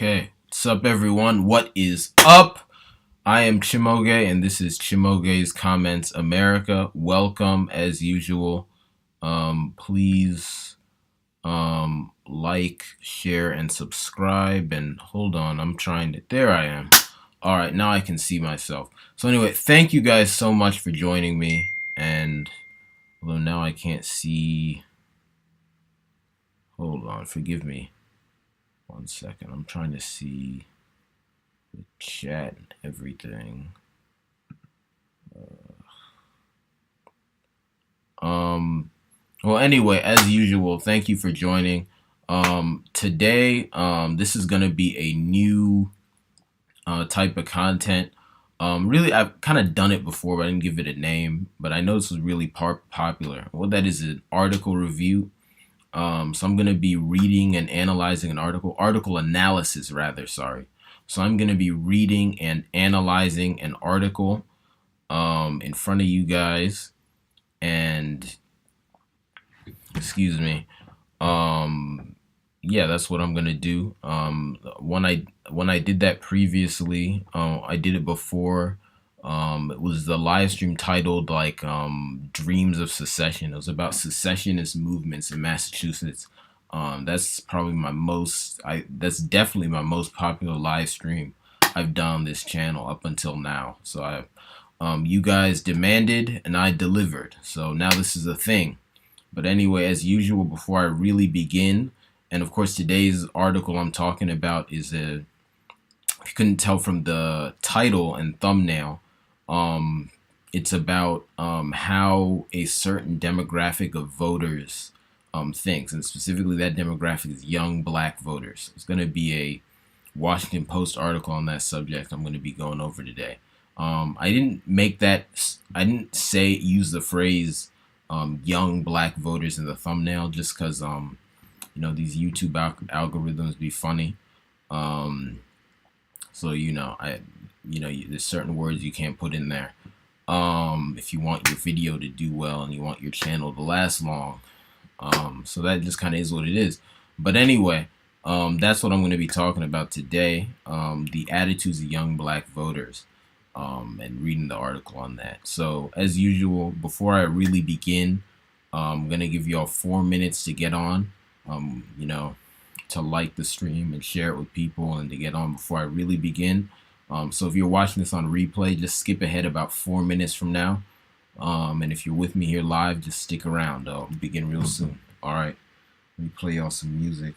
Okay, what's up, everyone? What is up? I am Chimoge, and this is Chimoge's Comments America. Welcome, as usual. Please like, share, and subscribe. And hold on, I'm trying to. There I am. All right, now I can see myself. So anyway, thank you guys so much for joining me. And although now I can't see. Hold on, forgive me. 1 second. I'm trying to see the chat and everything. Well, anyway, as usual, thank you for joining. Today, this is going to be a new type of content. Really, I've kind of done it before, but I didn't give it a name. But I know this was really popular. What that is an article review. So I'm going to be reading and analyzing an article analysis rather, sorry. So I'm going to be reading and analyzing an article in front of you guys, and excuse me. Yeah, that's what I'm gonna do. When I did that previously, I did it before. It was the live stream titled like Dreams of Secession. It was about secessionist movements in Massachusetts. That's probably that's definitely my most popular live stream I've done on this channel up until now. So you guys demanded and I delivered. So now this is a thing. But anyway, as usual, before I really begin, and of course today's article I'm talking about is if you couldn't tell from the title and thumbnail, it's about how a certain demographic of voters thinks, and specifically that demographic is young black voters. It's going to be a Washington Post article on that subject I'm going to be going over today. I didn't say use the phrase young black voters in the thumbnail just because these YouTube algorithms be funny. So there's certain words you can't put in there if you want your video to do well and you want your channel to last long. So that just kind of is what it is. But anyway, that's what I'm going to be talking about today. The attitudes of young black voters. And reading the article on that. So as usual, before I really begin, I'm gonna give you all 4 minutes to get on, to like the stream and share it with people and to get on before I really begin. So if you're watching this on replay, just skip ahead about 4 minutes from now. And if you're with me here live, just stick around. I'll begin real soon. All right, let me play y'all some music.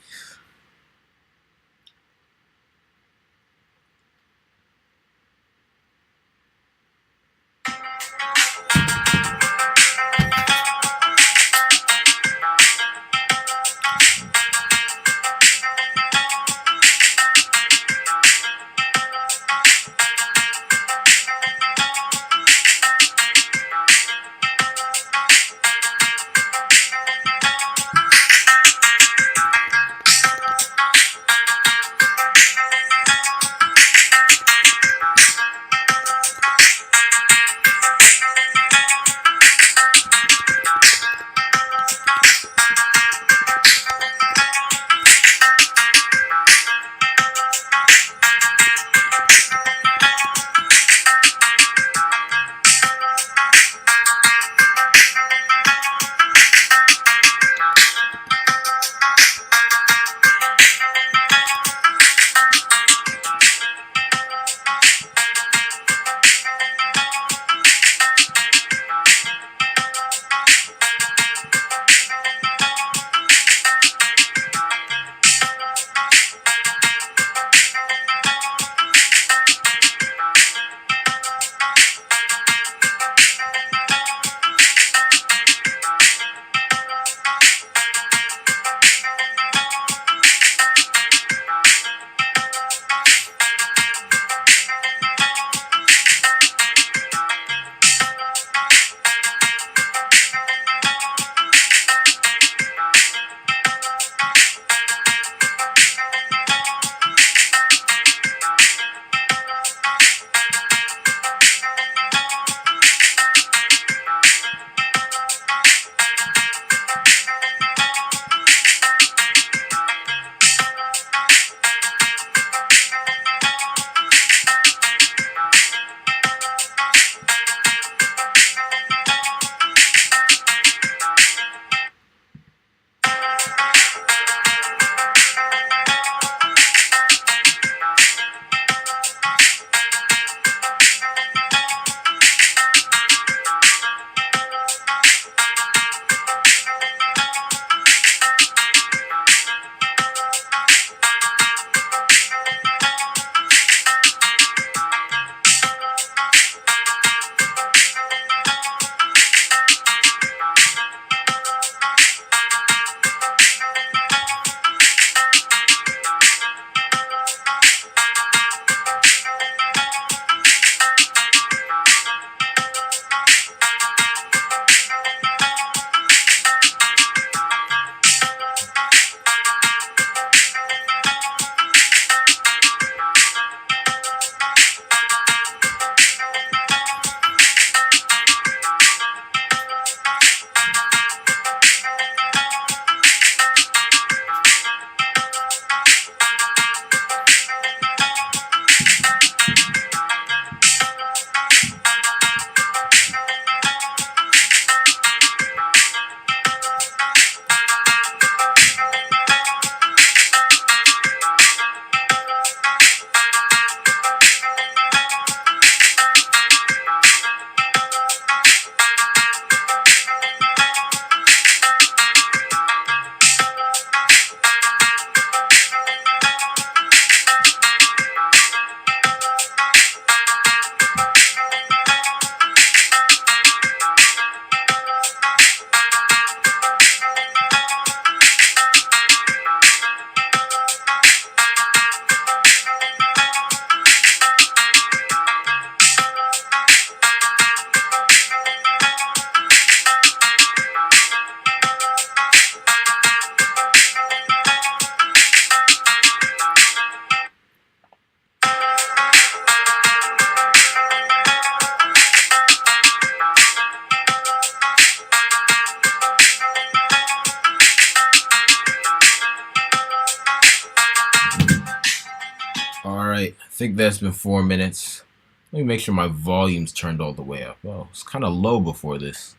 think that's been 4 minutes. Let me make sure my volume's turned all the way up. Oh, it's kind of low before this.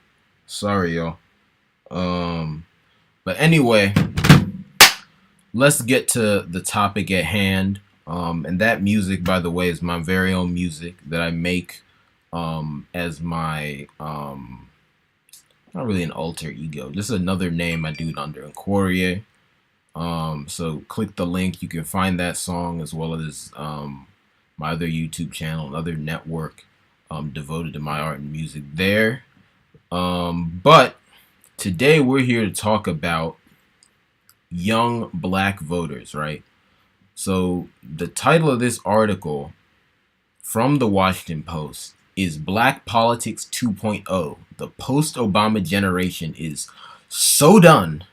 Sorry, y'all. But anyway, let's get to the topic at hand. And that music, by the way, is my very own music that I make as my not really an alter ego, just another name I do it under, Inquiria. So click the link. You can find that song as well as my other YouTube channel, another network devoted to my art and music there. But today we're here to talk about young black voters, right? So the title of this article from the Washington Post is Black Politics 2.0. The post-Obama generation is so done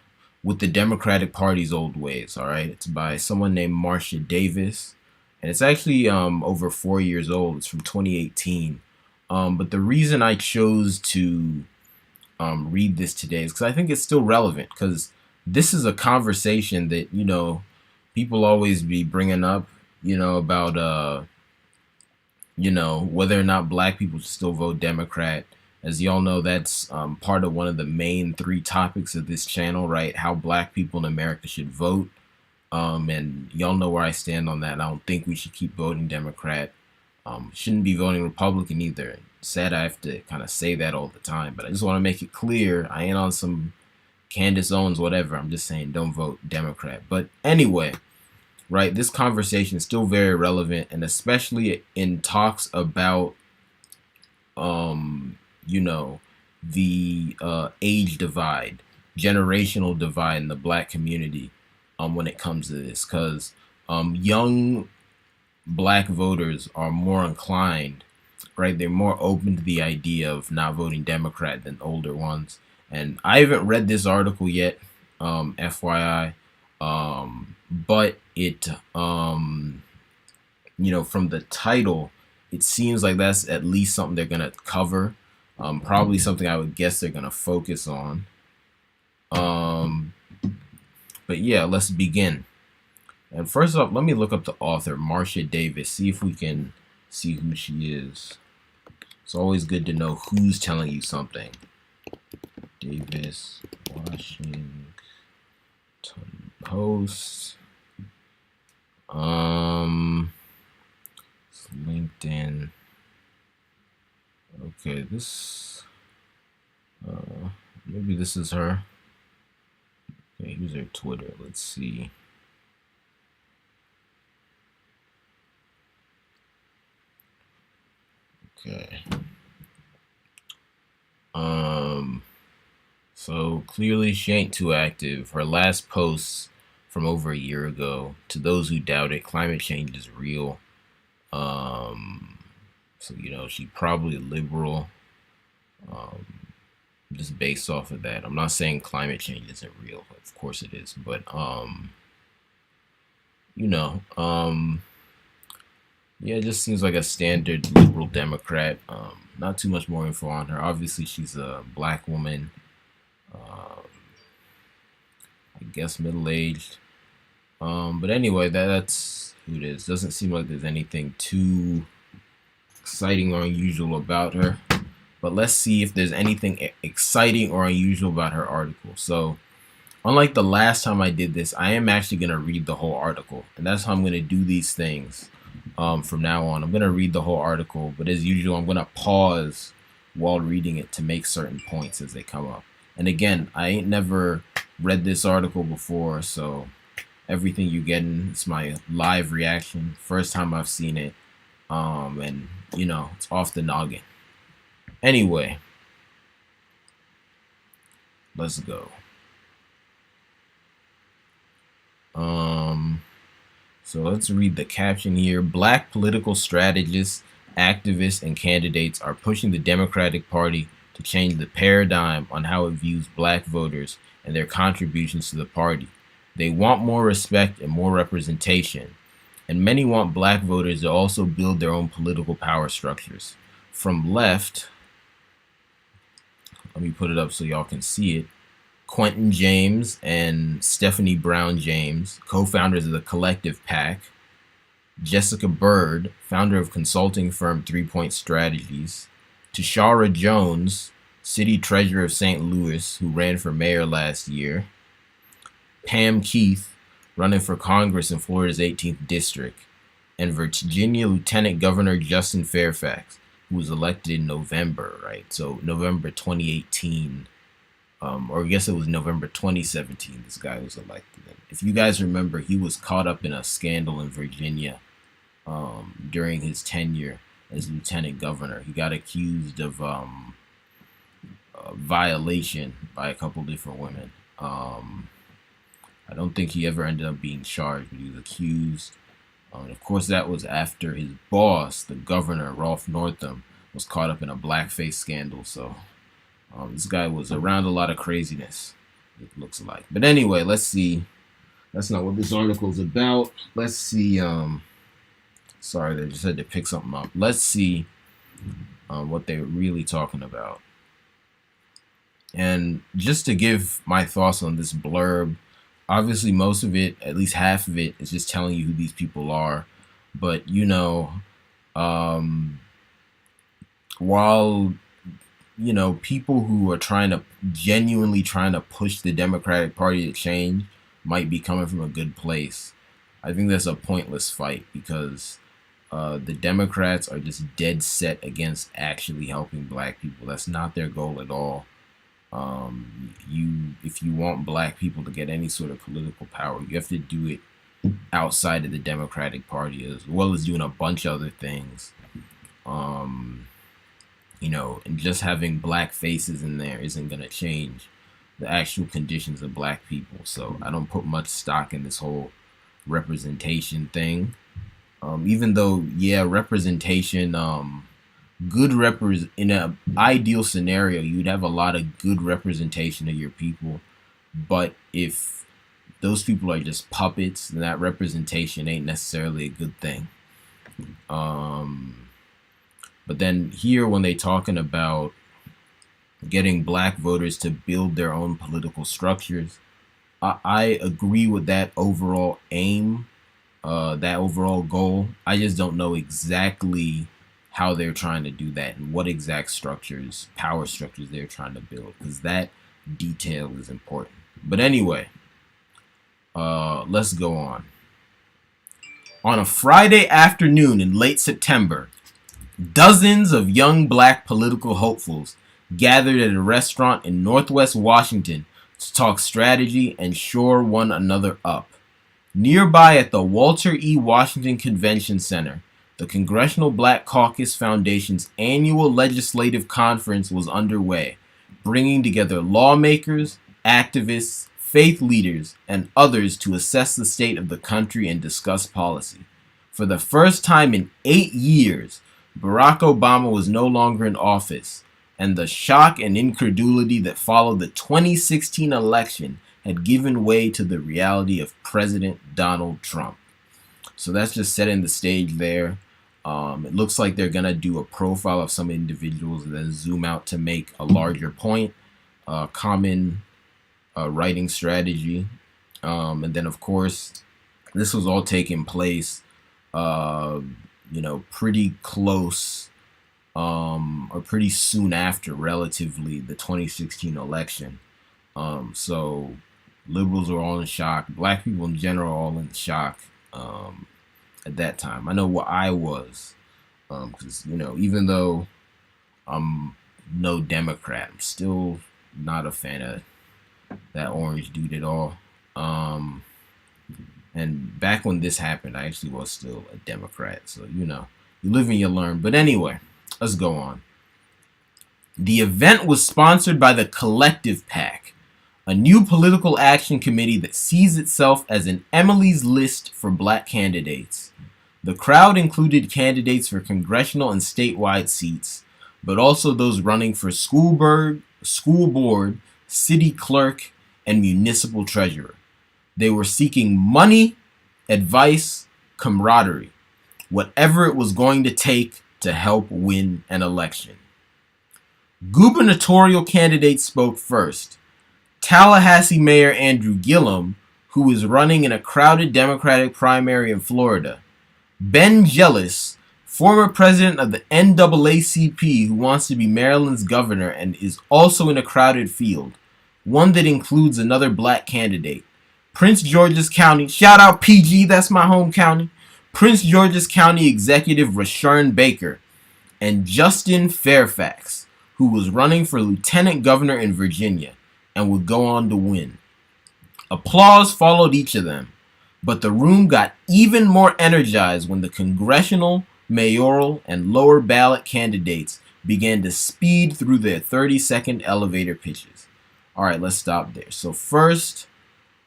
with the Democratic Party's old ways, all right? It's by someone named Marcia Davis, and it's actually over 4 years old. It's from 2018. But the reason I chose to read this today is because I think it's still relevant, because this is a conversation that, people always be bringing up, about, whether or not black people should still vote Democrat. As y'all know, that's part of one of the main 3 topics of this channel, right? How black people in America should vote. And y'all know where I stand on that. I don't think we should keep voting Democrat. Shouldn't be voting Republican either. Sad I have to kind of say that all the time, but I just want to make it clear. I ain't on some Candace Owens, whatever. I'm just saying don't vote Democrat. But anyway, right, this conversation is still very relevant, and especially in talks about, the age divide, generational divide in the black community when it comes to this, because young black voters are more inclined, right? They're more open to the idea of not voting Democrat than older ones. And I haven't read this article yet, FYI, but it, from the title, it seems like that's at least something they're going to cover. Probably something I would guess they're going to focus on. But yeah, let's begin. And first off, let me look up the author, Marcia Davis, see if we can see who she is. It's always good to know who's telling you something. Davis, Washington Post. It's LinkedIn. Okay, this, maybe this is her. Okay, here's her Twitter. Let's see. Okay. So clearly she ain't too active. Her last posts from over a year ago. To those who doubt it, climate change is real. So she's probably liberal. Just based off of that. I'm not saying climate change isn't real. Of course it is, but yeah, it just seems like a standard liberal Democrat. Not too much more info on her. Obviously, she's a black woman. I guess middle-aged. But anyway, that's who it is. Doesn't seem like there's anything too exciting or unusual about her. But let's see if there's anything exciting or unusual about her article. So, unlike the last time I did this, I am actually going to read the whole article. And that's how I'm going to do these things from now on. I'm going to read the whole article. But as usual, I'm going to pause while reading it to make certain points as they come up. And again, I ain't never read this article before. So, everything you're getting is my live reaction. First time I've seen it. And, it's off the noggin. Anyway, let's go. So let's read the caption here. Black political strategists, activists, and candidates are pushing the Democratic Party to change the paradigm on how it views black voters and their contributions to the party. They want more respect and more representation, and many want black voters to also build their own political power structures. From left, let me put it up so y'all can see it. Quentin James and Stephanie Brown James, co-founders of the Collective PAC. Jessica Bird, founder of consulting firm 3 Point Strategies, Tashara Jones, city treasurer of St. Louis, who ran for mayor last year, Pam Keith, running for Congress in Florida's 18th district, and Virginia Lieutenant Governor Justin Fairfax, who was elected in November, right? So November 2018, or I guess it was November 2017, this guy was elected. If you guys remember, he was caught up in a scandal in Virginia during his tenure as lieutenant governor. He got accused of violation by a couple different women. I don't think he ever ended up being charged, but he was accused. And of course, that was after his boss, the governor, Ralph Northam, was caught up in a blackface scandal. So this guy was around a lot of craziness, it looks like. But anyway, let's see. That's not what this article is about. Let's see. Sorry, they just had to pick something up. Let's see what they're really talking about. And just to give my thoughts on this blurb, obviously most of it, at least half of it, is just telling you who these people are. But, you know, while, you know, people who are genuinely trying to push the Democratic Party to change might be coming from a good place, I think that's a pointless fight, because the Democrats are just dead set against actually helping black people. That's not their goal at all. If you want black people to get any sort of political power, you have to do it outside of the Democratic Party, as well as doing a bunch of other things. You know, and just having black faces in there isn't going to change the actual conditions of black people. So I don't put much stock in this whole representation thing. Even though, yeah, representation, in an ideal scenario, you'd have a lot of good representation of your people. But if those people are just puppets, then that representation ain't necessarily a good thing. But then here, when they're talking about getting black voters to build their own political structures, I agree with that overall aim, that overall goal. I just don't know exactly how they're trying to do that and what exact structures, power structures they're trying to build, because that detail is important. But anyway, let's go on. On a Friday afternoon in late September, dozens of young black political hopefuls gathered at a restaurant in Northwest Washington to talk strategy and shore one another up. Nearby at the Walter E. Washington Convention Center, the Congressional Black Caucus Foundation's annual legislative conference was underway, bringing together lawmakers, activists, faith leaders, and others to assess the state of the country and discuss policy. For the first time in 8 years, Barack Obama was no longer in office, and the shock and incredulity that followed the 2016 election had given way to the reality of President Donald Trump. So that's just setting the stage there. It looks like they're going to do a profile of some individuals and then zoom out to make a larger point, common writing strategy. And then, of course, this was all taking place, pretty close or pretty soon after, relatively, the 2016 election. So liberals are all in shock. Black people in general are all in shock at that time. I know what I was, because, even though I'm no Democrat, I'm still not a fan of that orange dude at all. And back when this happened, I actually was still a Democrat. So, you live and you learn. But anyway, let's go on. The event was sponsored by the Collective PAC, a new political action committee that sees itself as an Emily's List for black candidates. The crowd included candidates for congressional and statewide seats, but also those running for school board, city clerk, and municipal treasurer. They were seeking money, advice, camaraderie, whatever it was going to take to help win an election. Gubernatorial candidates spoke first. Tallahassee Mayor Andrew Gillum, who is running in a crowded Democratic primary in Florida, Ben Jealous, former president of the NAACP who wants to be Maryland's governor and is also in a crowded field, one that includes another black candidate. Prince George's County, shout out PG, that's my home county. Prince George's County Executive Rashawn Baker and Justin Fairfax, who was running for lieutenant governor in Virginia and would go on to win. Applause followed each of them, but the room got even more energized when the congressional, mayoral, and lower ballot candidates began to speed through their 30-second elevator pitches. All right, let's stop there. So first,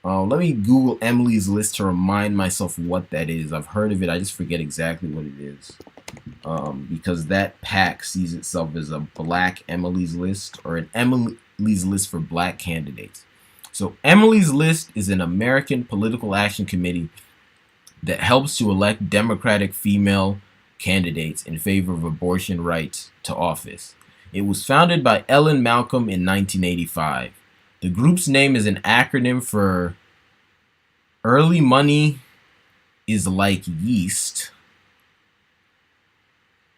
let me Google Emily's List to remind myself what that is. I've heard of it. I just forget exactly what it is. Because that pack sees itself as a black Emily's List or an Emily's List for black candidates. So Emily's List is an American political action committee that helps to elect Democratic female candidates in favor of abortion rights to office. It was founded by Ellen Malcolm in 1985. The group's name is an acronym for Early Money is Like Yeast.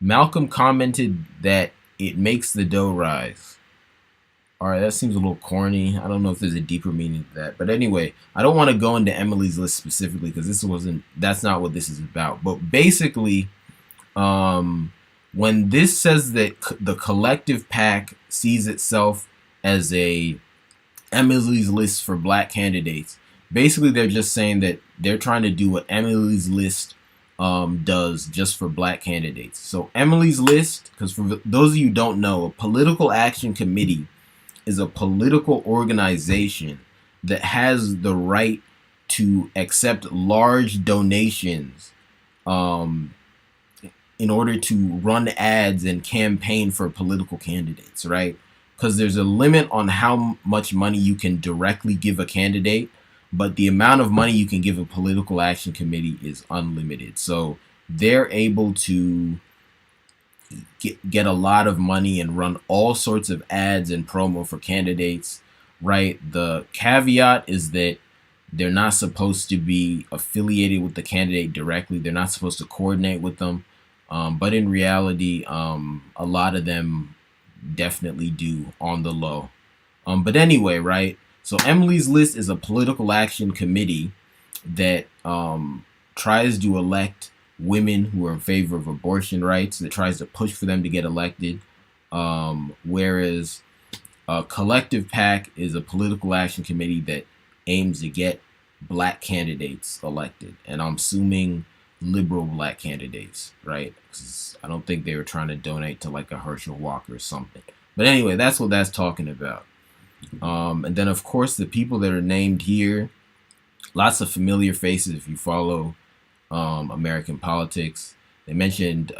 Malcolm commented that it makes the dough rise. Alright, that seems a little corny. I don't know if there's a deeper meaning to that. But anyway, I don't want to go into Emily's List specifically because that's not what this is about. But basically, when this says that the collective PAC sees itself as a Emily's List for black candidates, basically they're just saying that they're trying to do what Emily's List does just for black candidates. So Emily's List, because for those of you who don't know, a political action committee is a political organization that has the right to accept large donations in order to run ads and campaign for political candidates, right? Because there's a limit on how much money you can directly give a candidate, but the amount of money you can give a political action committee is unlimited. So they're able to get a lot of money and run all sorts of ads and promo for candidates, right? The caveat is that they're not supposed to be affiliated with the candidate directly. They're not supposed to coordinate with them. But in reality, a lot of them definitely do on the low. But anyway, right? So Emily's List is a political action committee that tries to elect women who are in favor of abortion rights, that tries to push for them to get elected. Whereas Collective PAC is a political action committee that aims to get black candidates elected. And I'm assuming liberal black candidates, right? 'Cause I don't think they were trying to donate to like a Herschel Walker or something. But anyway, that's what that's talking about. And then, of course, the people that are named here, lots of familiar faces if you follow American politics. They mentioned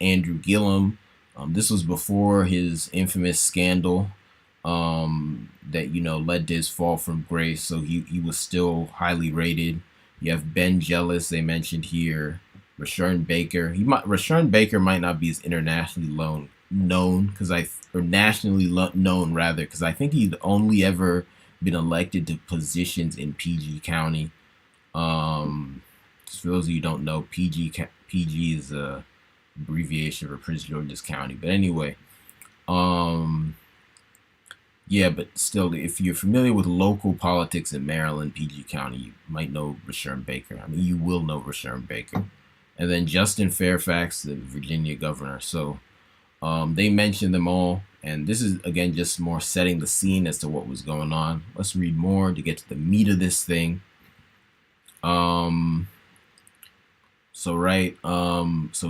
Andrew Gillum. This was before his infamous scandal that, led to his fall from grace. So he was still highly rated. You have Ben Jealous, they mentioned here. Rashawn Baker. Rashawn Baker might not be as internationally known because nationally known rather, because I think he'd only ever been elected to positions in PG County. For those of you who don't know, PG is a abbreviation for Prince George's County. But anyway, yeah, but still, if you're familiar with local politics in Maryland, PG County, you might know Rashawn Baker. I mean, you will know Rashawn Baker. And then Justin Fairfax, the Virginia governor. So they mentioned them all. And this is, again, just more setting the scene as to what was going on. Let's read more to get to the meat of this thing. So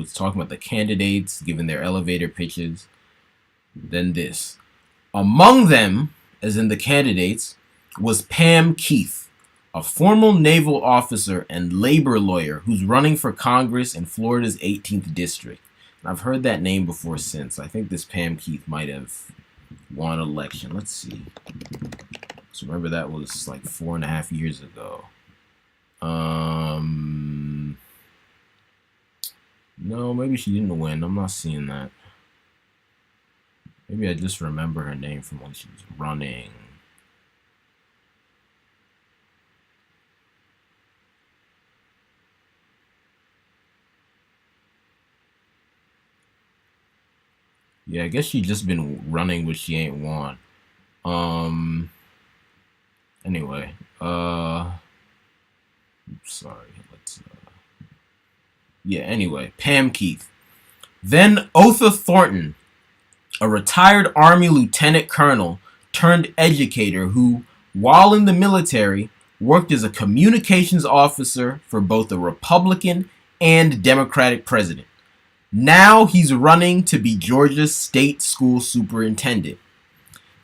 it's talking about the candidates giving their elevator pitches. Then this. Among them, as in the candidates, was Pam Keith, a former naval officer and labor lawyer who's running for Congress in Florida's 18th district. And I've heard that name before since. I think this Pam Keith might have won an election. Let's see. So remember that was like 4.5 years ago. No, maybe she didn't win. I'm not seeing that. Maybe I just remember her name from when she was running. Yeah, I guess she just been running, but she ain't won. Um. Anyway, sorry. Let's. Yeah. Anyway, Pam Keith. Then Otha Thornton, a retired Army lieutenant colonel turned educator who, while in the military, worked as a communications officer for both a Republican and Democratic president. Now he's running to be Georgia's state school superintendent.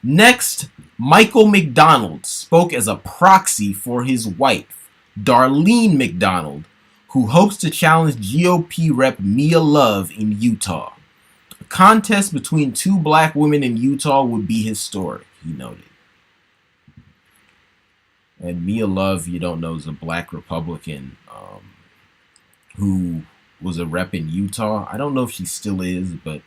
Next, Michael McDonald spoke as a proxy for his wife, Darlene McDonald, who hopes to challenge GOP Rep. Mia Love in Utah. A contest between two black women in Utah would be historic, he noted. And Mia Love, you don't know, is a black Republican who was a rep in Utah. I don't know if she still is, but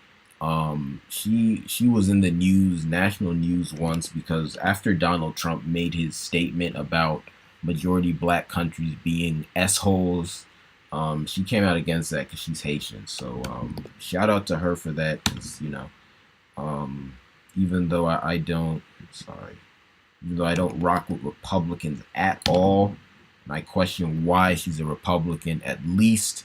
she was in the news, national news once, because after Donald Trump made his statement about majority black countries being S-holes, she came out against that because she's Haitian. So shout out to her for that, because, you know, even though I don't, sorry, even though I don't rock with Republicans at all, and I question why she's a Republican, at least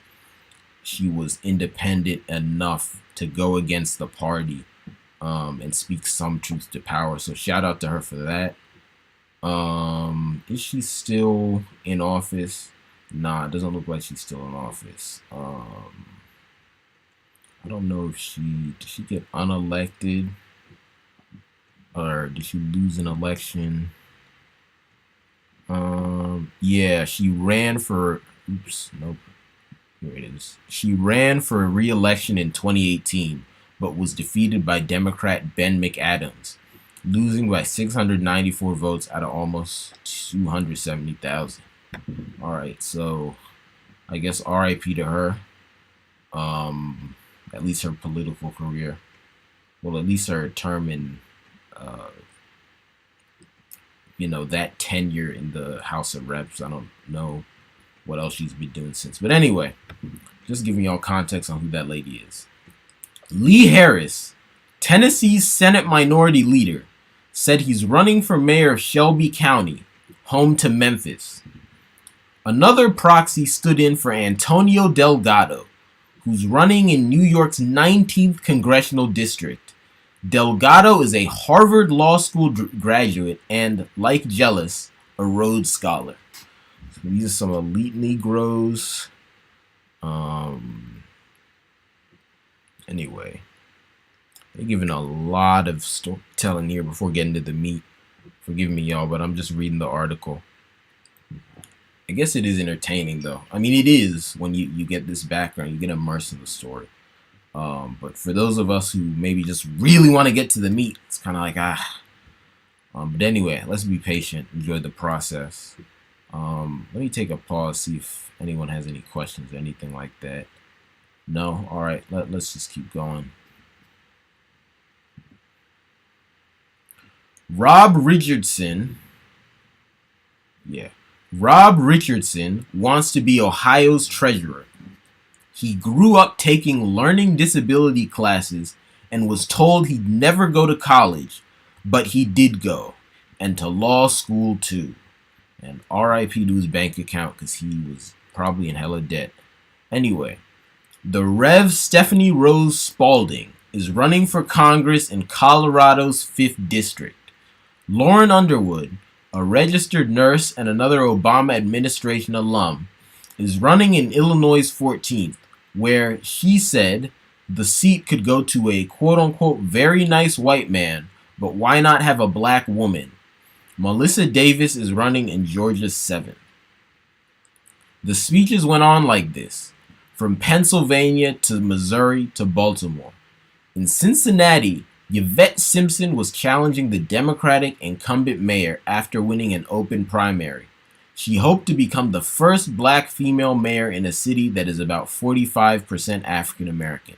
she was independent enough to go against the party and speak some truth to power. So shout out to her for that. Is she still in office? Nah, it doesn't look like she's still in office. I don't know if did she get unelected, or did she lose an election? Yeah, she ran for, oops, nope. Here it is. She ran for re-election in 2018, but was defeated by Democrat Ben McAdams, losing by 694 votes out of almost 270,000. All right, so I guess RIP to her. At least her political career. Well, at least her term in, that tenure in the House of Reps. I don't know what else she's been doing since. But anyway, just giving y'all context on who that lady is. Lee Harris, Tennessee's Senate Minority Leader, said he's running for mayor of Shelby County, home to Memphis. Another proxy stood in for Antonio Delgado, who's running in New York's 19th congressional district. Delgado is a Harvard Law School graduate and, like Jealous, a Rhodes Scholar. So these are some elite Negroes. Anyway, they're giving a lot of storytelling here before getting to the meat. Forgive me, y'all, but I'm just reading the article. I guess it is entertaining, though. I mean, it is when you get this background, you get immersed in the story. But for those of us who maybe just really want to get to the meat, it's kind of like, but anyway, let's be patient, enjoy the process. Let me take a pause, see if anyone has any questions or anything like that. No? All right, let's just keep going. Rob Richardson wants to be Ohio's treasurer. He grew up taking learning disability classes and was told he'd never go to college, but he did go, and to law school too. And RIP to his bank account, because he was probably in hella debt. Anyway, the Rev. Stephanie Rose Spalding is running for Congress in Colorado's 5th District. Lauren Underwood, a registered nurse and another Obama administration alum, is running in Illinois' 14th, where she said the seat could go to a quote-unquote very nice white man, but why not have a black woman? Melissa Davis is running in Georgia's 7th. The speeches went on like this, from Pennsylvania to Missouri to Baltimore. In Cincinnati, Yvette Simpson was challenging the Democratic incumbent mayor after winning an open primary. She hoped to become the first black female mayor in a city that is about 45% African American.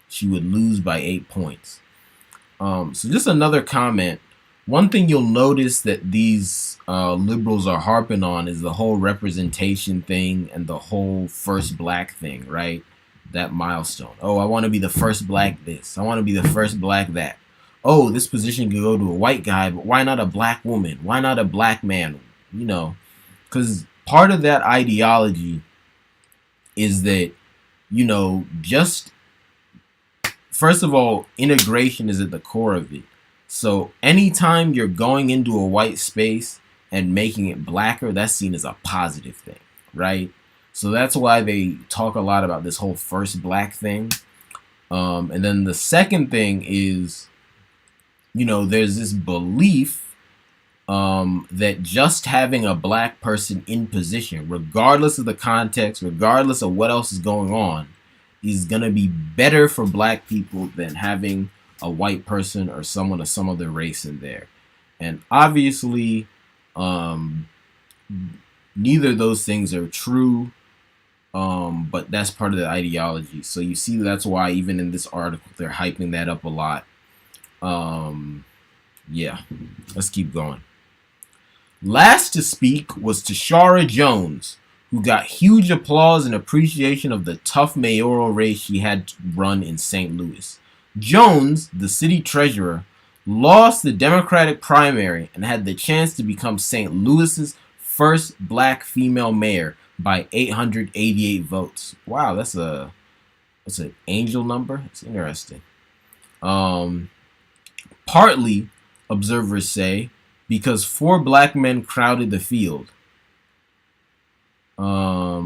She would lose by 8 points. So just another comment. One thing you'll notice that these liberals are harping on is the whole representation thing and the whole first black thing, right? that milestone. Oh, I want to be the first black this. I want to be the first black that. Oh, this position could go to a white guy, but why not a black woman? Why not a black man? You know, because part of that ideology is that, just first of all, integration is at the core of it. So anytime you're going into a white space and making it blacker, that's seen as a positive thing, right? So that's why they talk a lot about this whole first black thing. And then the second thing is, there's this belief that just having a black person in position, regardless of the context, regardless of what else is going on, is going to be better for black people than having a white person or someone of some other race in there. And obviously, neither of those things are true, but that's part of the ideology. So you see, that's why even in this article, they're hyping that up a lot. Yeah, let's keep going. Last to speak was Tashara Jones, who got huge applause and appreciation of the tough mayoral race she had run in St. Louis. Jones, the city treasurer, lost the Democratic primary and had the chance to become St. Louis's first black female mayor by 888 votes. Wow, that's an angel number. It's interesting. Partly, observers say, because 4 black men crowded the field. Wait a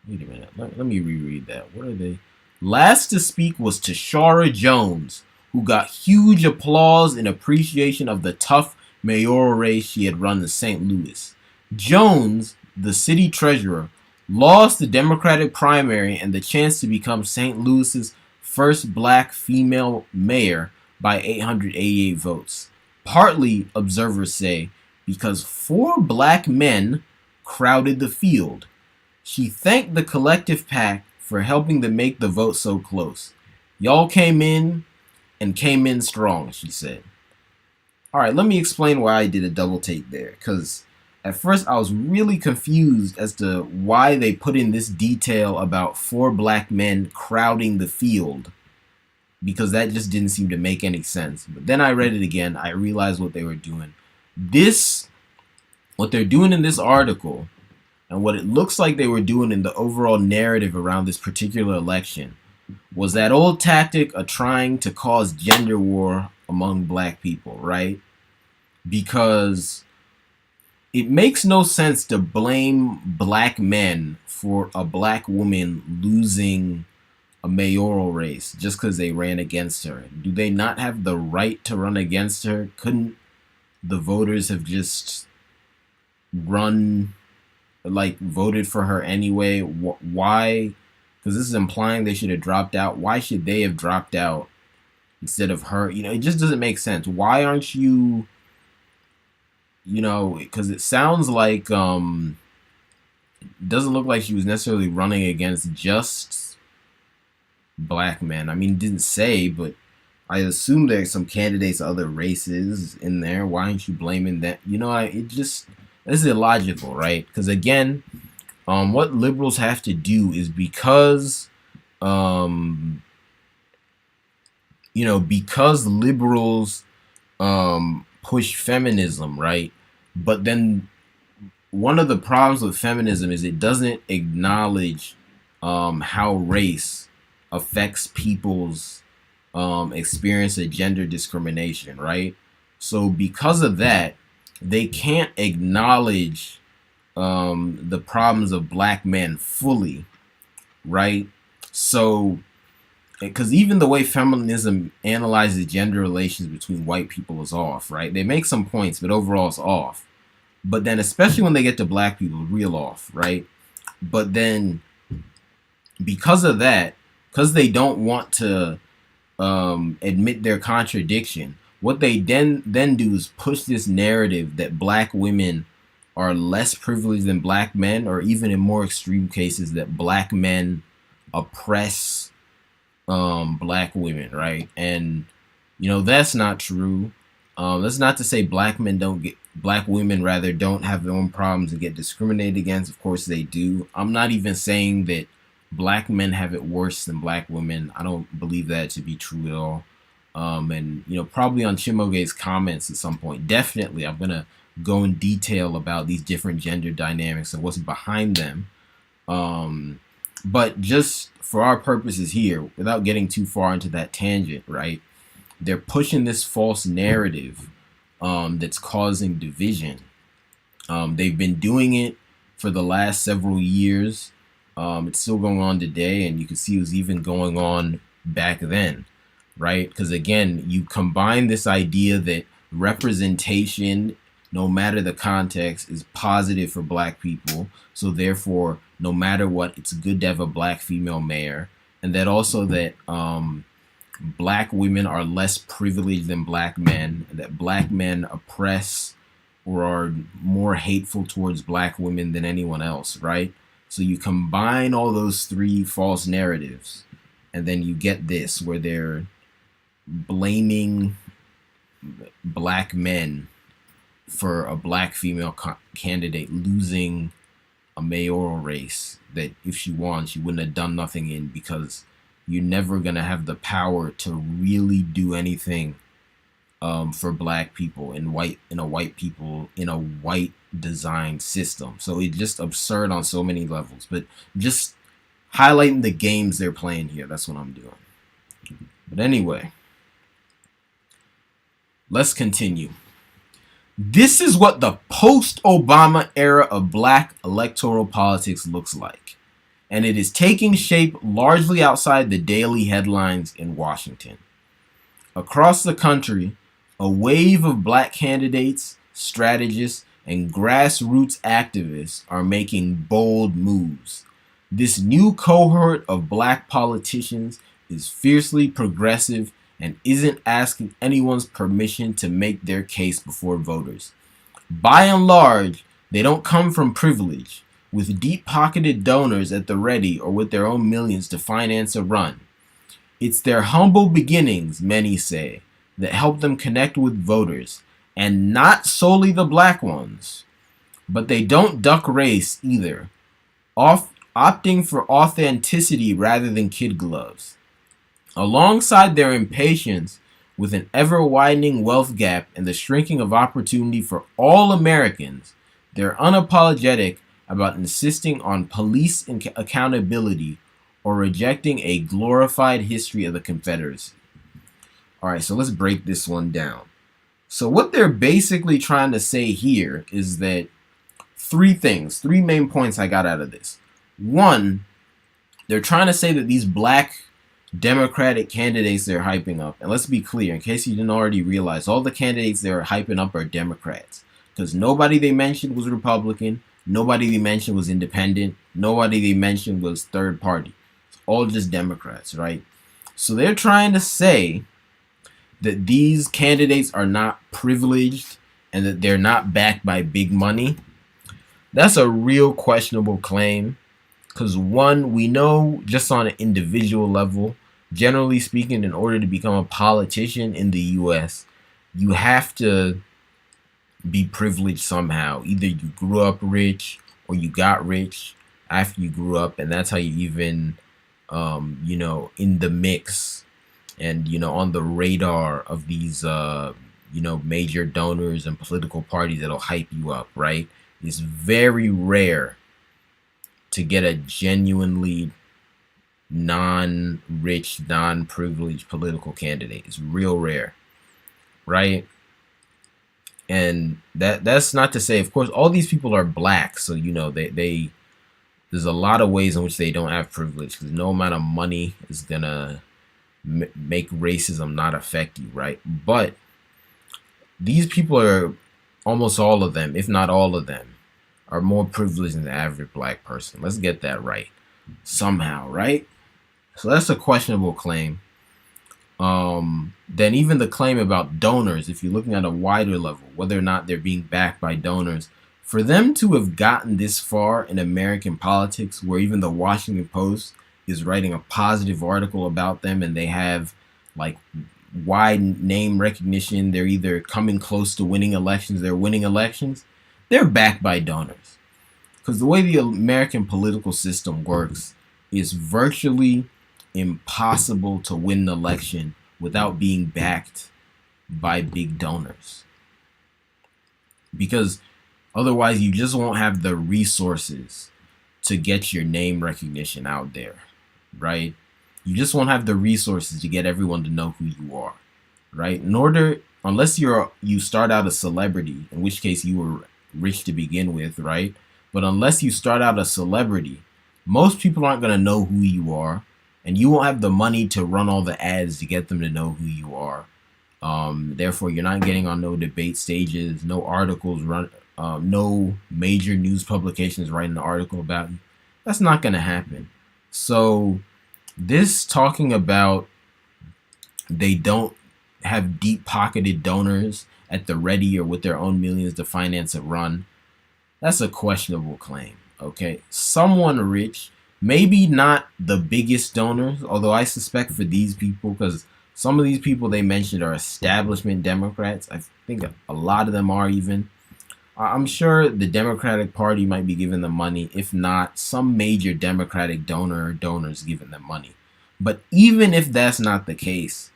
minute. Let me reread that. What are they? Last to speak was Tashara Jones, who got huge applause and appreciation of the tough mayoral race she had run in St. Louis. Jones, the city treasurer, lost the Democratic primary and the chance to become St. Louis's first black female mayor by 888 votes. Partly, observers say, because 4 black men crowded the field. She thanked the collective pack for helping to make the vote so close. Y'all came in and came in strong, she said. All right, let me explain why I did a double take there, because at first I was really confused as to why they put in this detail about 4 black men crowding the field, because that just didn't seem to make any sense. But then I read it again, I realized what they were doing. What they're doing in this article, and what it looks like they were doing in the overall narrative around this particular election, was that old tactic of trying to cause gender war among black people, right? Because it makes no sense to blame black men for a black woman losing a mayoral race just because they ran against her. Do they not have the right to run against her? Couldn't the voters have just voted for her anyway? Why? Because this is implying they should have dropped out. Why should they have dropped out instead of her? It just doesn't make sense. Why aren't you, because it sounds like, it doesn't look like she was necessarily running against just black men. I mean, it didn't say, but I assume there's some candidates of other races in there. Why aren't you blaming that? This is illogical, right? Because again, what liberals have to do is because liberals push feminism, right? But then one of the problems with feminism is it doesn't acknowledge how race affects people's experience of gender discrimination, right? So because of that, they can't acknowledge the problems of black men fully, right? So, because even the way feminism analyzes gender relations between white people is off, right? They make some points, but overall it's off. But then, especially when they get to black people, real off, right? But then, because of that, because they don't want to admit their contradiction, what they then do is push this narrative that black women are less privileged than black men, or even in more extreme cases that black men oppress black women, right? And that's not true. That's not to say black women don't have their own problems and get discriminated against. Of course they do. I'm not even saying that black men have it worse than black women. I don't believe that to be true at all. And probably on Chimoge's comments at some point, definitely I'm gonna go in detail about these different gender dynamics and what's behind them. But just for our purposes here, without getting too far into that tangent, right? They're pushing this false narrative that's causing division. They've been doing it for the last several years. It's still going on today, and you can see it was even going on back then, right? Because again, you combine this idea that representation, no matter the context, is positive for black people. So therefore, no matter what, it's good to have a black female mayor. And that also that black women are less privileged than black men, that black men oppress or are more hateful towards black women than anyone else, right? So you combine all those three false narratives, and then you get this where they're blaming black men for a black female candidate losing a mayoral race that if she won, she wouldn't have done nothing in, because you're never going to have the power to really do anything for black people in a white design system. So it's just absurd on so many levels. But just highlighting the games they're playing here, that's what I'm doing. But anyway, let's continue. This is what the post-Obama era of black electoral politics looks like, and it is taking shape largely outside the daily headlines in Washington. Across the country, a wave of black candidates, strategists, and grassroots activists are making bold moves. This new cohort of black politicians is fiercely progressive and isn't asking anyone's permission to make their case before voters. By and large, they don't come from privilege, with deep-pocketed donors at the ready or with their own millions to finance a run. It's their humble beginnings, many say, that help them connect with voters, and not solely the black ones. But they don't duck race either, opting for authenticity rather than kid gloves. Alongside their impatience with an ever-widening wealth gap and the shrinking of opportunity for all Americans, they're unapologetic about insisting on police accountability or rejecting a glorified history of the Confederacy. All right, so let's break this one down. So what they're basically trying to say here is that three main points I got out of this. One, they're trying to say that these black Democratic candidates they're hyping up, and let's be clear, in case you didn't already realize, all the candidates they're hyping up are Democrats, because nobody they mentioned was Republican, nobody they mentioned was independent, nobody they mentioned was third party. It's all just Democrats, right? So they're trying to say that these candidates are not privileged and that they're not backed by big money. That's a real questionable claim, because one, we know just on an individual level, generally speaking, in order to become a politician in the US, you have to be privileged somehow. Either you grew up rich or you got rich after you grew up, and that's how you even in the mix and on the radar of these major donors and political parties that'll hype you up, right? It's very rare to get a genuinely non-rich, non-privileged political candidate. It's real rare, right? And that's not to say, of course, all these people are black, so they there's a lot of ways in which they don't have privilege, because no amount of money is gonna make racism not affect you, right? But these people are, almost all of them, if not all of them, are more privileged than the average black person. Let's get that right somehow, right? So that's a questionable claim. Then even the claim about donors, if you're looking at a wider level, whether or not they're being backed by donors, for them to have gotten this far in American politics, where even the Washington Post is writing a positive article about them and they have like wide name recognition, they're either coming close to winning elections, they're winning elections, they're backed by donors. Because the way the American political system works, it's virtually impossible to win an election without being backed by big donors, because otherwise you just won't have the resources to get your name recognition out there, right? You just won't have the resources to get everyone to know who you are, right? In order, unless you start out a celebrity, in which case you were rich to begin with, right? But unless you start out a celebrity, most people aren't going to know who you are, and you won't have the money to run all the ads to get them to know who you are. Therefore, you're not getting on no debate stages, no articles run, no major news publications writing an article about you. That's not going to happen. So this talking about they don't have deep-pocketed donors at the ready or with their own millions to finance a run, that's a questionable claim, okay? Someone rich, maybe not the biggest donors, although I suspect for these people, because some of these people they mentioned are establishment Democrats. I think a lot of them are even. I'm sure the Democratic Party might be giving them money. If not, some major Democratic donor or donors giving them money. But even if that's not the case,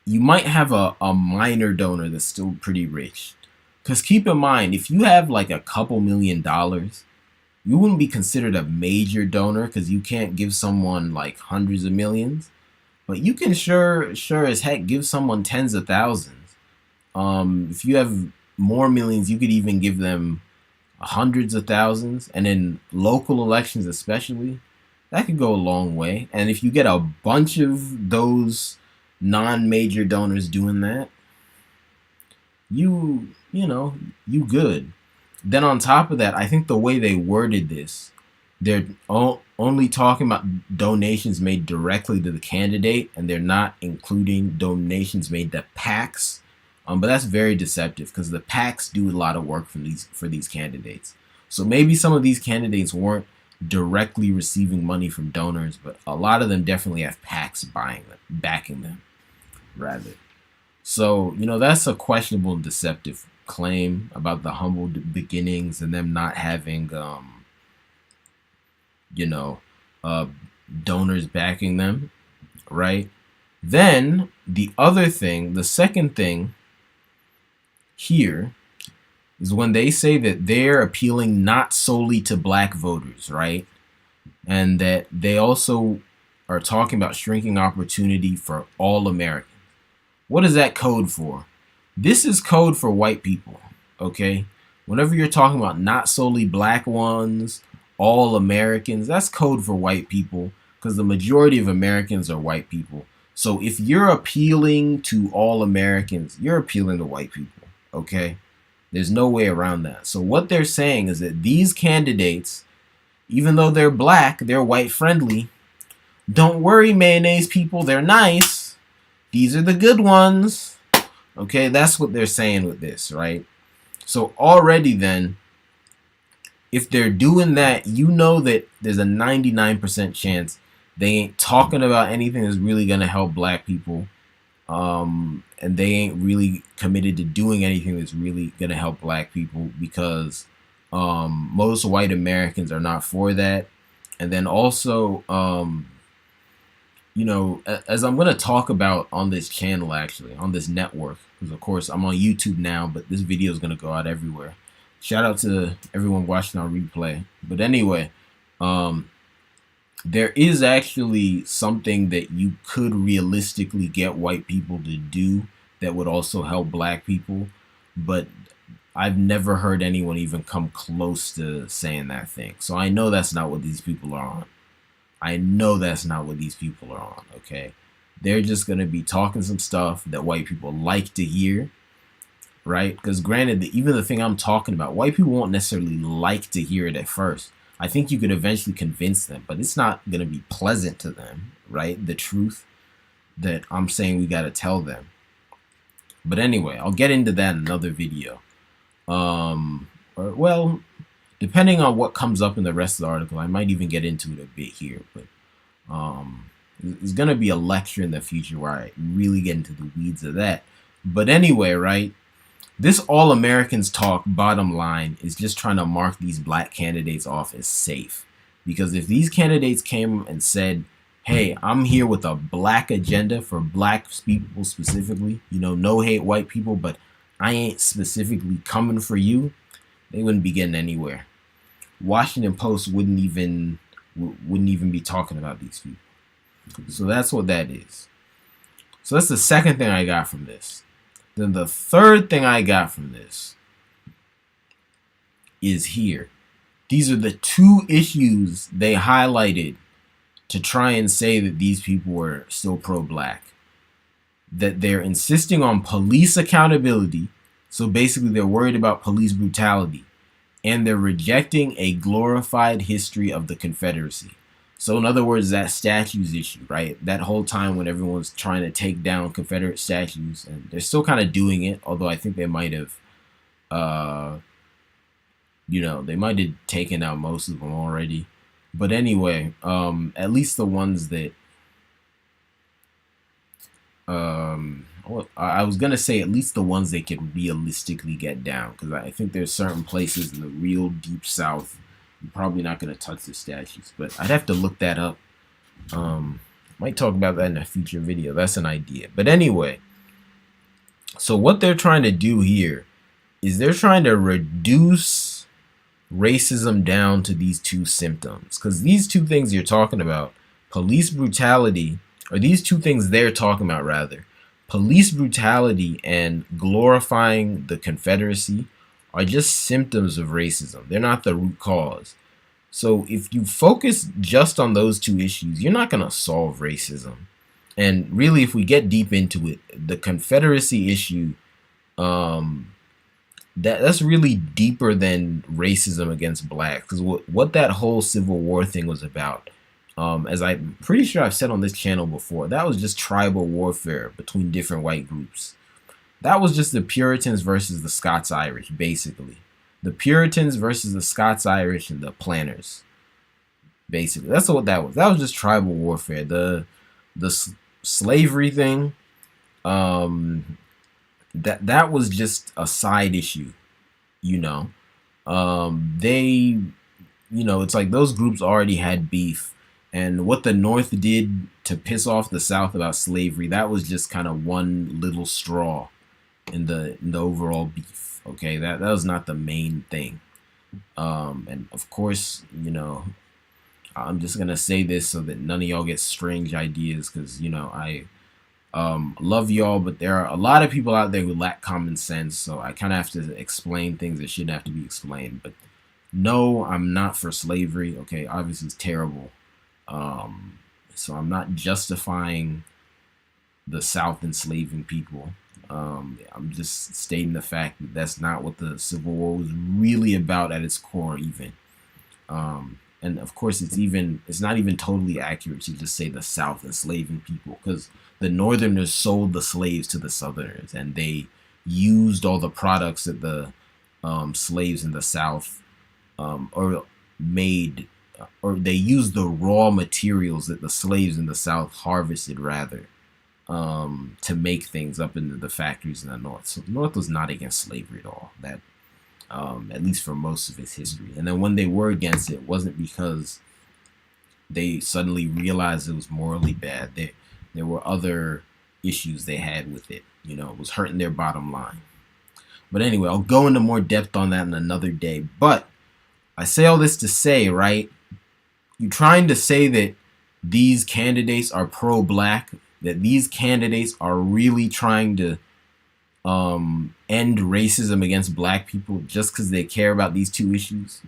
you might have a minor donor that's still pretty rich. Because keep in mind, if you have like a couple $1,000,000, you wouldn't be considered a major donor because you can't give someone like hundreds of millions. But you can sure as heck give someone tens of thousands. If you have more millions, you could even give them hundreds of thousands. And in local elections especially, that could go a long way. And if you get a bunch of those non-major donors doing that, you good. Then on top of that, I think the way they worded this, they're only talking about donations made directly to the candidate, and they're not including donations made to PACs. But that's very deceptive because the PACs do a lot of work for these candidates. So maybe some of these candidates weren't directly receiving money from donors, but a lot of them definitely have PACs backing them, rather. So, that's a questionable and deceptive claim about the humble beginnings and them not having, donors backing them, right? Then the second thing here is when they say that they're appealing not solely to black voters, right? And that they also are talking about shrinking opportunity for all Americans. What is that code for? This is code for white people, okay? Whenever you're talking about not solely black ones, all Americans, that's code for white people because the majority of Americans are white people. So if you're appealing to all Americans, you're appealing to white people, okay? There's no way around that. So what they're saying is that these candidates, even though they're black, they're white friendly. Don't worry, mayonnaise people, they're nice. These are the good ones. Okay, that's what they're saying with this, right? So already then, if they're doing that, you know that there's a 99% chance they ain't talking about anything that's really going to help black people. And they ain't really committed to doing anything that's really going to help black people because most white Americans are not for that. And then also, as I'm going to talk about on this channel, actually, on this network, because of course I'm on YouTube now, but this video is going to go out everywhere. Shout out to everyone watching on replay. But anyway, there is actually something that you could realistically get white people to do that would also help black people. But I've never heard anyone even come close to saying that thing. So I know that's not what these people are on. I know that's not what these people are on, okay? They're just going to be talking some stuff that white people like to hear, right? Because granted, even the thing I'm talking about, white people won't necessarily like to hear it at first. I think you could eventually convince them, but it's not going to be pleasant to them, right? The truth that I'm saying we got to tell them. But anyway, I'll get into that in another video. Depending on what comes up in the rest of the article, I might even get into it a bit here. But it's going to be a lecture in the future where I really get into the weeds of that. But anyway, right? This All Americans talk, bottom line, is just trying to mark these black candidates off as safe. Because if these candidates came and said, hey, I'm here with a black agenda for black people specifically, no hate white people, but I ain't specifically coming for you, they wouldn't be getting anywhere. Washington Post wouldn't even be talking about these people. So that's what that is. So that's the second thing I got from this. Then the third thing I got from this is here. These are the two issues they highlighted to try and say that these people were still pro-black. That they're insisting on police accountability. So basically they're worried about police brutality. And they're rejecting a glorified history of the Confederacy. So in other words, that statues issue, right? That whole time when everyone's trying to take down Confederate statues, and they're still kind of doing it, although I think they might have, they might have taken out most of them already. But anyway, at least the ones that, I was gonna say at least the ones they could realistically get down, because I think there's certain places in the real deep South you're probably not gonna touch the statues. But I'd have to look that up. Might talk about that in a future video. That's an idea. But anyway, so what they're trying to do here is they're trying to reduce racism down to these two symptoms, because these two things you're talking about, police brutality, or these two things they're talking about rather, police brutality and glorifying the Confederacy, are just symptoms of racism. They're not the root cause. So if you focus just on those two issues, you're not going to solve racism. And really, if we get deep into it, the Confederacy issue, that's really deeper than racism against blacks. Because what that whole Civil War thing was about, as I'm pretty sure I've said on this channel before, that was just tribal warfare between different white groups. That was just the Puritans versus the Scots-Irish, basically. The Puritans versus the Scots-Irish and the planters, basically. That's what that was. That was just tribal warfare. The slavery thing, that was just a side issue, They, it's like those groups already had beef. And what the North did to piss off the South about slavery, that was just kind of one little straw in the overall beef. Okay, that was not the main thing. And of course, I'm just gonna say this so that none of y'all get strange ideas, because I love y'all, but there are a lot of people out there who lack common sense, so I kind of have to explain things that shouldn't have to be explained. But no, I'm not for slavery. Okay, obviously it's terrible. So I'm not justifying the South enslaving people. I'm just stating the fact that that's not what the Civil War was really about at its core, even. And of course, it's not even totally accurate to just say the South enslaving people, because the Northerners sold the slaves to the Southerners, and they used all the products that the slaves in the South or made, or they used the raw materials that the slaves in the South harvested, rather, to make things up in the factories in the North. So the North was not against slavery at all, that at least for most of its history. And then when they were against it, it wasn't because they suddenly realized it was morally bad. There were other issues they had with it. It was hurting their bottom line. But anyway, I'll go into more depth on that in another day. But I say all this to say, right, you're trying to say that these candidates are pro-black, that these candidates are really trying to end racism against black people just because they care about these two issues,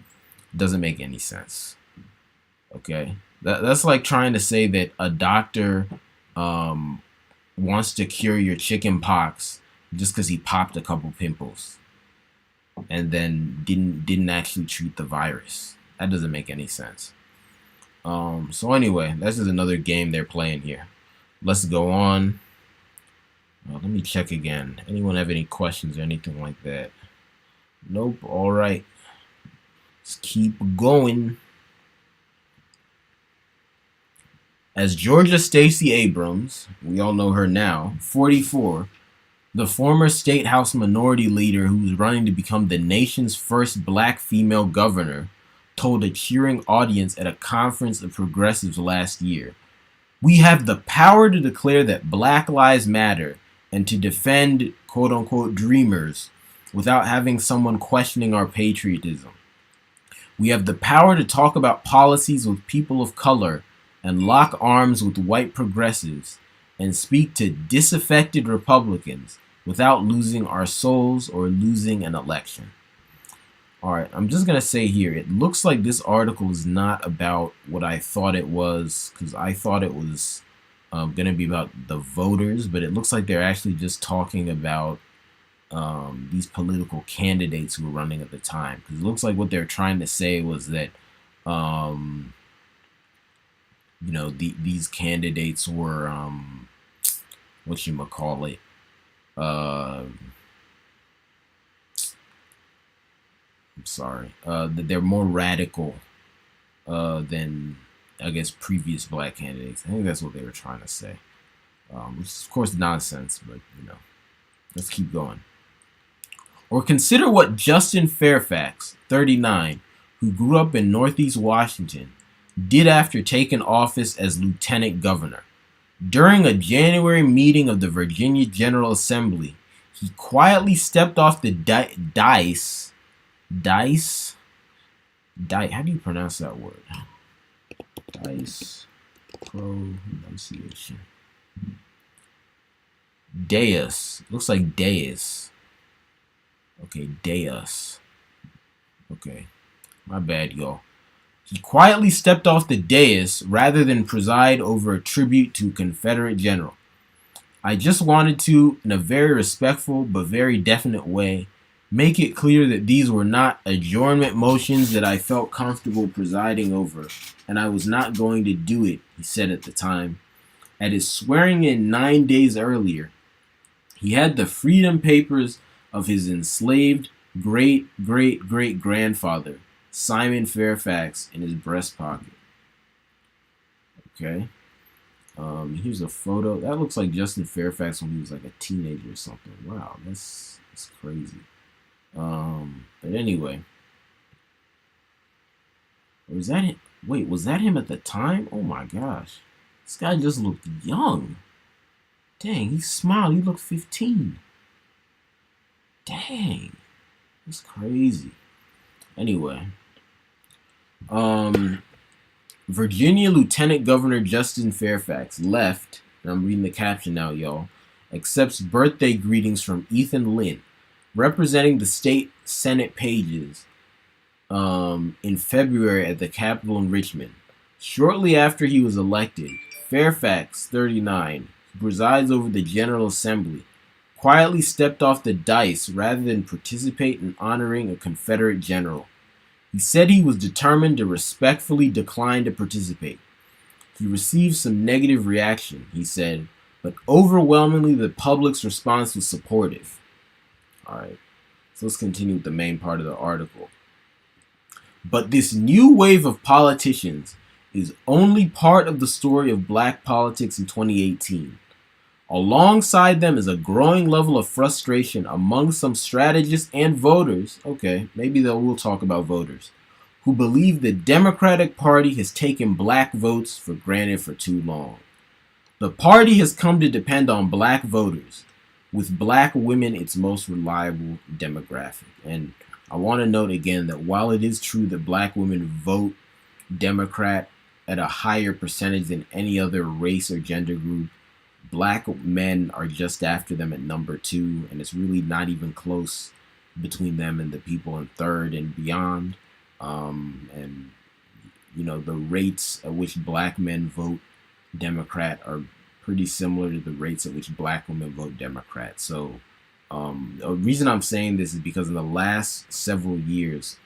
doesn't make any sense. Okay, that's like trying to say that a doctor wants to cure your chicken pox just because he popped a couple pimples and then didn't actually treat the virus. That doesn't make any sense. So anyway, this is another game they're playing here. Let's go on. Let me check again. Anyone have any questions or anything like that? Nope. All right. Let's keep going. As Georgia Stacey Abrams, we all know her now, 44, the former state house minority leader who's running to become the nation's first black female governor, told a cheering audience at a conference of progressives last year. We have the power to declare that Black Lives Matter and to defend quote unquote dreamers without having someone questioning our patriotism. We have the power to talk about policies with people of color and lock arms with white progressives and speak to disaffected Republicans without losing our souls or losing an election. All right, I'm just going to say here, it looks like this article is not about what I thought it was, because I thought it was going to be about the voters, but it looks like they're actually just talking about these political candidates who were running at the time. Because it looks like what they're trying to say was that, these candidates were, whatchamacallit, I'm sorry, that they're more radical than, I guess, previous black candidates. I think that's what they were trying to say. Which is, of course, nonsense, but, let's keep going. Or consider what Justin Fairfax, 39, who grew up in Northeast Washington, did after taking office as lieutenant governor. During a January meeting of the Virginia General Assembly, he quietly stepped off the dais. How do you pronounce that word? Dais. Pronunciation. Dais. Looks like dais. Okay, dais. Okay. My bad, y'all. He quietly stepped off the dais rather than preside over a tribute to a Confederate general. I just wanted to, in a very respectful but very definite way, make it clear that these were not adjournment motions that I felt comfortable presiding over, and I was not going to do it, he said at the time. At his swearing in 9 days earlier, he had the freedom papers of his enslaved great-great-great-grandfather, Simon Fairfax, in his breast pocket. Okay. Here's a photo. That looks like Justin Fairfax when he was like a teenager or something. Wow, that's crazy. But anyway. Was that him? Wait, was that him at the time? Oh my gosh. This guy just looked young. Dang, he smiled. He looked 15. Dang. That's crazy. Anyway. Virginia Lieutenant Governor Justin Fairfax left, and I'm reading the caption now, y'all, accepts birthday greetings from Ethan Lynn, representing the state Senate pages in February at the Capitol in Richmond. Shortly after he was elected, Fairfax, 39, who presides over the General Assembly, quietly stepped off the dais rather than participate in honoring a Confederate general. He said he was determined to respectfully decline to participate. He received some negative reaction, he said, but overwhelmingly the public's response was supportive. All right, so let's continue with the main part of the article. But this new wave of politicians is only part of the story of black politics in 2018. Alongside them is a growing level of frustration among some strategists and voters, okay, maybe we'll talk about voters, who believe the Democratic Party has taken black votes for granted for too long. The party has come to depend on black voters, with black women its most reliable demographic. And I want to note again that while it is true that black women vote Democrat at a higher percentage than any other race or gender group, black men are just after them at number 2, and it's really not even close between them and the people in third and beyond. And the rates at which black men vote Democrat are pretty similar to the rates at which black women vote Democrat. So the reason I'm saying this is because in the last several years,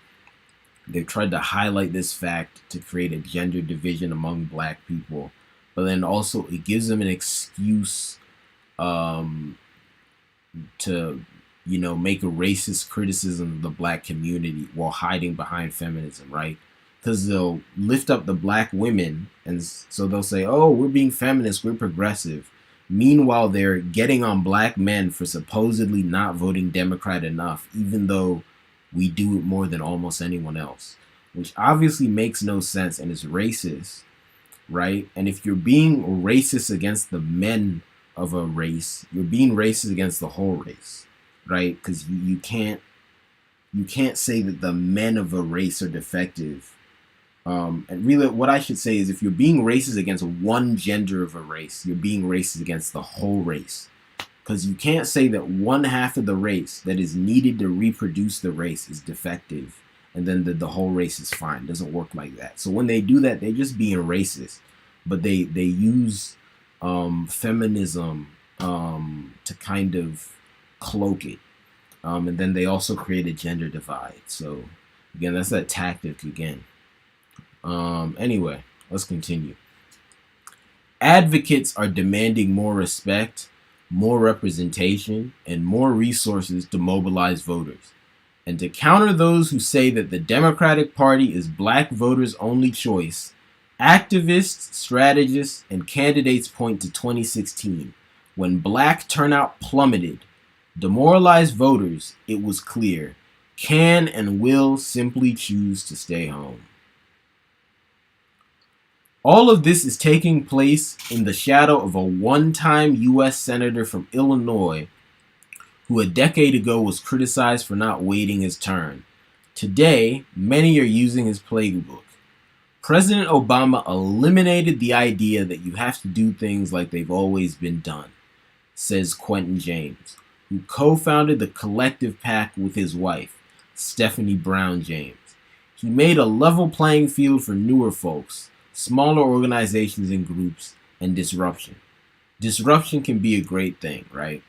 they've tried to highlight this fact to create a gender division among black people. But then also it gives them an excuse to, make a racist criticism of the black community while hiding behind feminism, right? Because they'll lift up the black women, and so they'll say, oh, we're being feminist, we're progressive. Meanwhile, they're getting on black men for supposedly not voting Democrat enough, even though we do it more than almost anyone else. which obviously makes no sense and is racist, right? And if you're being racist against the men of a race, you're being racist against the whole race, right? Because you can't say that the men of a race are defective. And really, what I should say is, if you're being racist against one gender of a race, you're being racist against the whole race. Because you can't say that one half of the race that is needed to reproduce the race is defective, and then the whole race is fine. It doesn't work like that. So when they do that, they're just being racist. But they use feminism to kind of cloak it. And then they also create a gender divide. So again, that's that tactic again. Anyway, let's continue. Advocates are demanding more respect, more representation, and more resources to mobilize voters. And to counter those who say that the Democratic Party is black voters' only choice, activists, strategists, and candidates point to 2016, when black turnout plummeted. Demoralized voters, it was clear, can and will simply choose to stay home. All of this is taking place in the shadow of a one-time U.S. Senator from Illinois who a decade ago was criticized for not waiting his turn. Today, many are using his playbook. President Obama eliminated the idea that you have to do things like they've always been done, says Quentin James, who co-founded the Collective PAC with his wife, Stephanie Brown James. He made a level playing field for newer folks, smaller organizations and groups, and disruption. Disruption can be a great thing, right?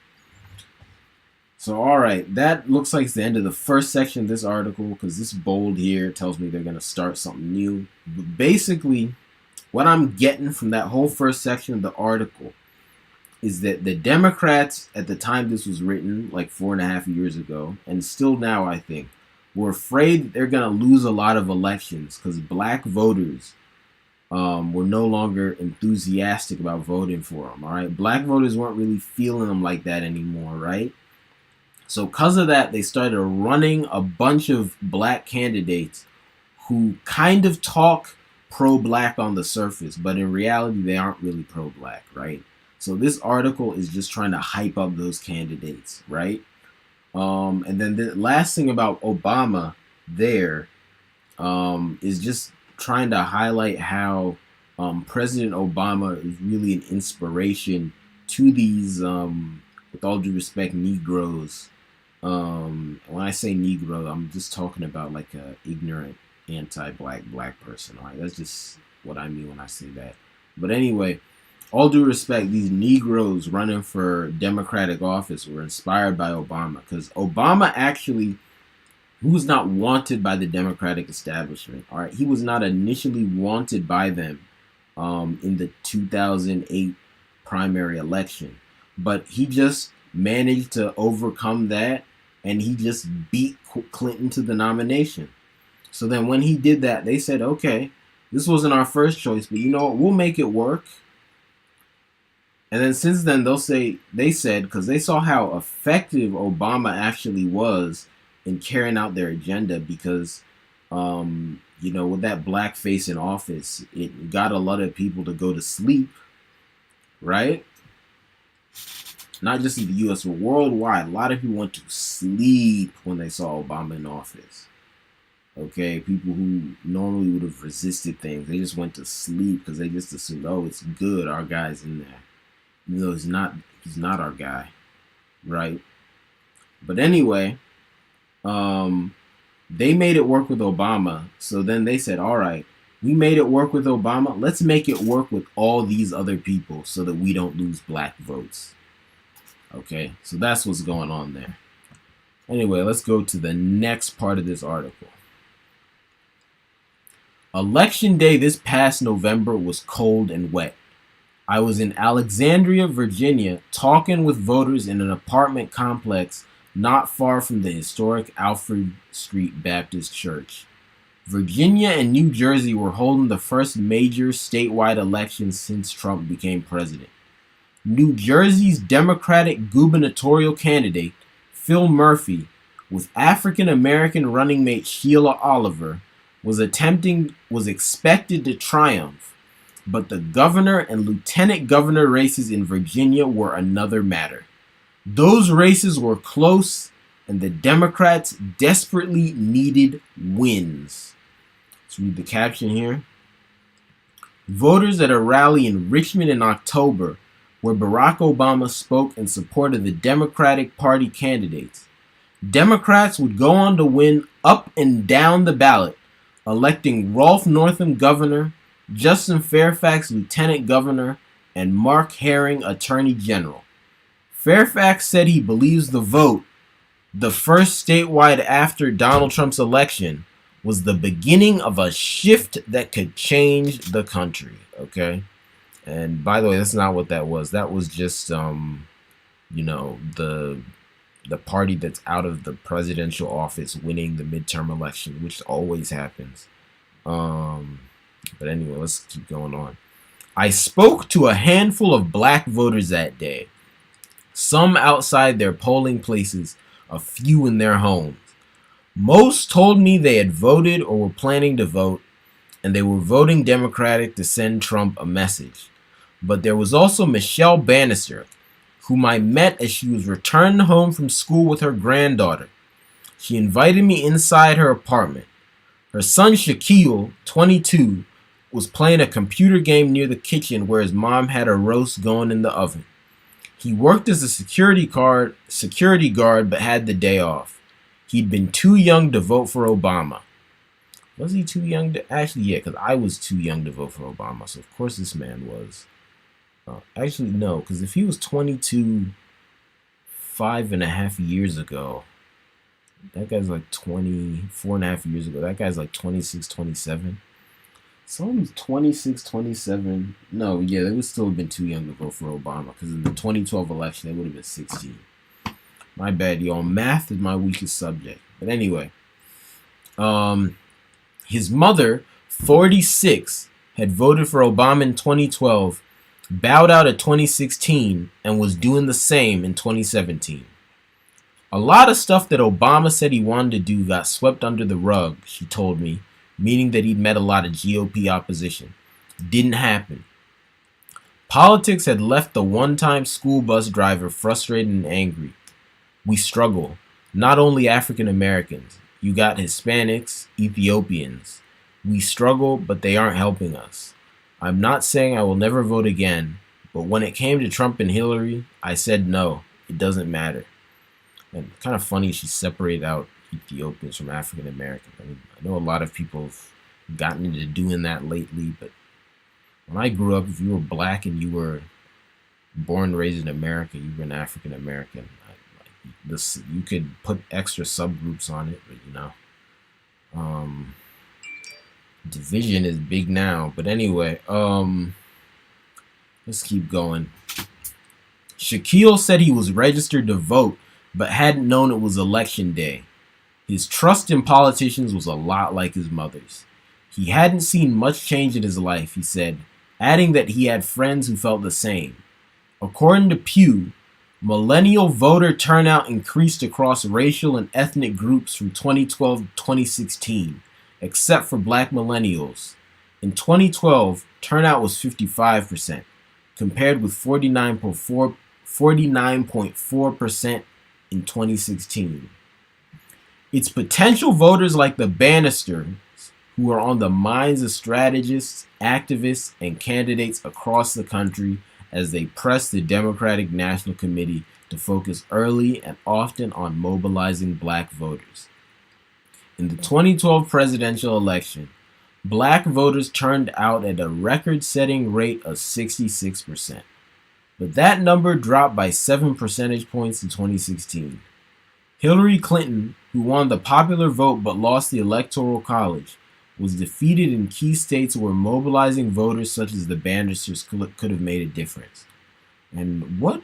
So, all right, that looks like it's the end of the first section of this article, because this bold here tells me they're going to start something new. But basically, what I'm getting from that whole first section of the article is that the Democrats, at the time this was written, like 4.5 years ago, and still now, I think, were afraid that they're going to lose a lot of elections because black voters were no longer enthusiastic about voting for them, all right? Black voters weren't really feeling them like that anymore, right? So because of that, they started running a bunch of black candidates who kind of talk pro-black on the surface, but in reality, they aren't really pro-black, right? So this article is just trying to hype up those candidates, right? And then the last thing about Obama there is just trying to highlight how President Obama is really an inspiration to these, with all due respect, Negroes. When I say Negro, I'm just talking about like a ignorant, anti-black person. All right, that's just what I mean when I say that. But anyway, all due respect, these Negroes running for Democratic office were inspired by Obama, because Obama actually, he was not wanted by the Democratic establishment. All right, he was not initially wanted by them in the 2008 primary election, but he just managed to overcome that, and he just beat Clinton to the nomination. So then when he did that, they said, okay, this wasn't our first choice, but you know what, we'll make it work. And then since then, they said, because they saw how effective Obama actually was in carrying out their agenda, because, with that blackface in office, it got a lot of people to go to sleep, right? Not just in the U.S., but worldwide. A lot of people went to sleep when they saw Obama in office. Okay, people who normally would have resisted things, they just went to sleep because they just assumed, oh, it's good, our guy's in there. Even though he's not our guy, right? But anyway, they made it work with Obama. So then they said, all right, we made it work with Obama. Let's make it work with all these other people so that we don't lose black votes. Okay, so that's what's going on there. Anyway, let's go to the next part of this article. Election day this past November was cold and wet. I was in Alexandria, Virginia, talking with voters in an apartment complex not far from the historic Alfred Street Baptist Church. Virginia and New Jersey were holding the first major statewide elections since Trump became president. New Jersey's Democratic gubernatorial candidate, Phil Murphy, with African-American running mate Sheila Oliver, was expected to triumph, but the governor and lieutenant governor races in Virginia were another matter. Those races were close, and the Democrats desperately needed wins. Let's read the caption here. Voters at a rally in Richmond in October, where Barack Obama spoke in support of the Democratic Party candidates. Democrats would go on to win up and down the ballot, electing Rolfe Northam governor, Justin Fairfax lieutenant governor, and Mark Herring attorney general. Fairfax said he believes the vote, the first statewide after Donald Trump's election, was the beginning of a shift that could change the country. Okay? And by the way, that's not what that was. That was just, the party that's out of the presidential office winning the midterm election, which always happens. But anyway, let's keep going on. I spoke to a handful of black voters that day, some outside their polling places, a few in their homes. Most told me they had voted or were planning to vote, and they were voting Democratic to send Trump a message. But there was also Michelle Bannister, whom I met as she was returning home from school with her granddaughter. She invited me inside her apartment. Her son Shaquille, 22, was playing a computer game near the kitchen where his mom had a roast going in the oven. He worked as a security guard but had the day off. He'd been too young to vote for Obama. Was he too young to? Actually, yeah, because I was too young to vote for Obama, so of course this man was. Actually, no, because if he was 22 5.5 years ago, that guy's like 24.5 years ago. That guy's like 26, 27. Someone's 26, 27. No, yeah, they would still have been too young to vote for Obama because in the 2012 election, they would have been 16. My bad, y'all. Math is my weakest subject. But anyway, his mother, 46, had voted for Obama in 2012, bowed out at 2016, and was doing the same in 2017. A lot of stuff that Obama said he wanted to do got swept under the rug, she told me, meaning that he'd met a lot of GOP opposition. Didn't happen. Politics had left the one-time school bus driver frustrated and angry. We struggle. Not only African Americans. You got Hispanics, Ethiopians. We struggle, but they aren't helping us. I'm not saying I will never vote again, but when it came to Trump and Hillary, I said no, it doesn't matter. And kind of funny she separated out Ethiopians from African Americans. I mean, I know a lot of people have gotten into doing that lately, but when I grew up, if you were black and you were born and raised in America, you were an African American. You could put extra subgroups on it, but division is big now. But anyway, let's keep going. Shaquille said he was registered to vote, but hadn't known it was election day. His trust in politicians was a lot like his mother's. He hadn't seen much change in his life, he said, adding that he had friends who felt the same. According to Pew, millennial voter turnout increased across racial and ethnic groups from 2012 to 2016, except for black millennials. In 2012, turnout was 55%, compared with 49.4% in 2016. It's potential voters like the Bannisters who are on the minds of strategists, activists, and candidates across the country as they press the Democratic National Committee to focus early and often on mobilizing black voters. In the 2012 presidential election, black voters turned out at a record-setting rate of 66%, but that number dropped by 7 percentage points in 2016. Hillary Clinton, who won the popular vote but lost the Electoral College, was defeated in key states where mobilizing voters such as the Bannisters could have made a difference. And what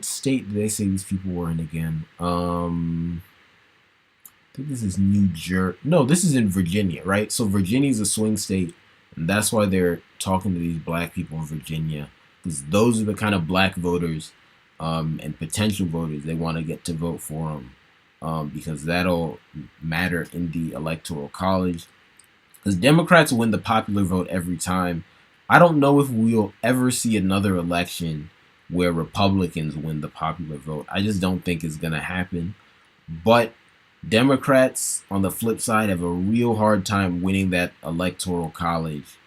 state did they say these people were in again? I think this is New Jersey. No, this is in Virginia, right? So Virginia is a swing state, and that's why they're talking to these black people in Virginia, because those are the kind of black voters and potential voters they want to get to vote for them, because that'll matter in the Electoral College. because Democrats win the popular vote every time. I don't know if we'll ever see another election where Republicans win the popular vote. I just don't think it's gonna happen. But Democrats, on the flip side, have a real hard time winning that electoral college.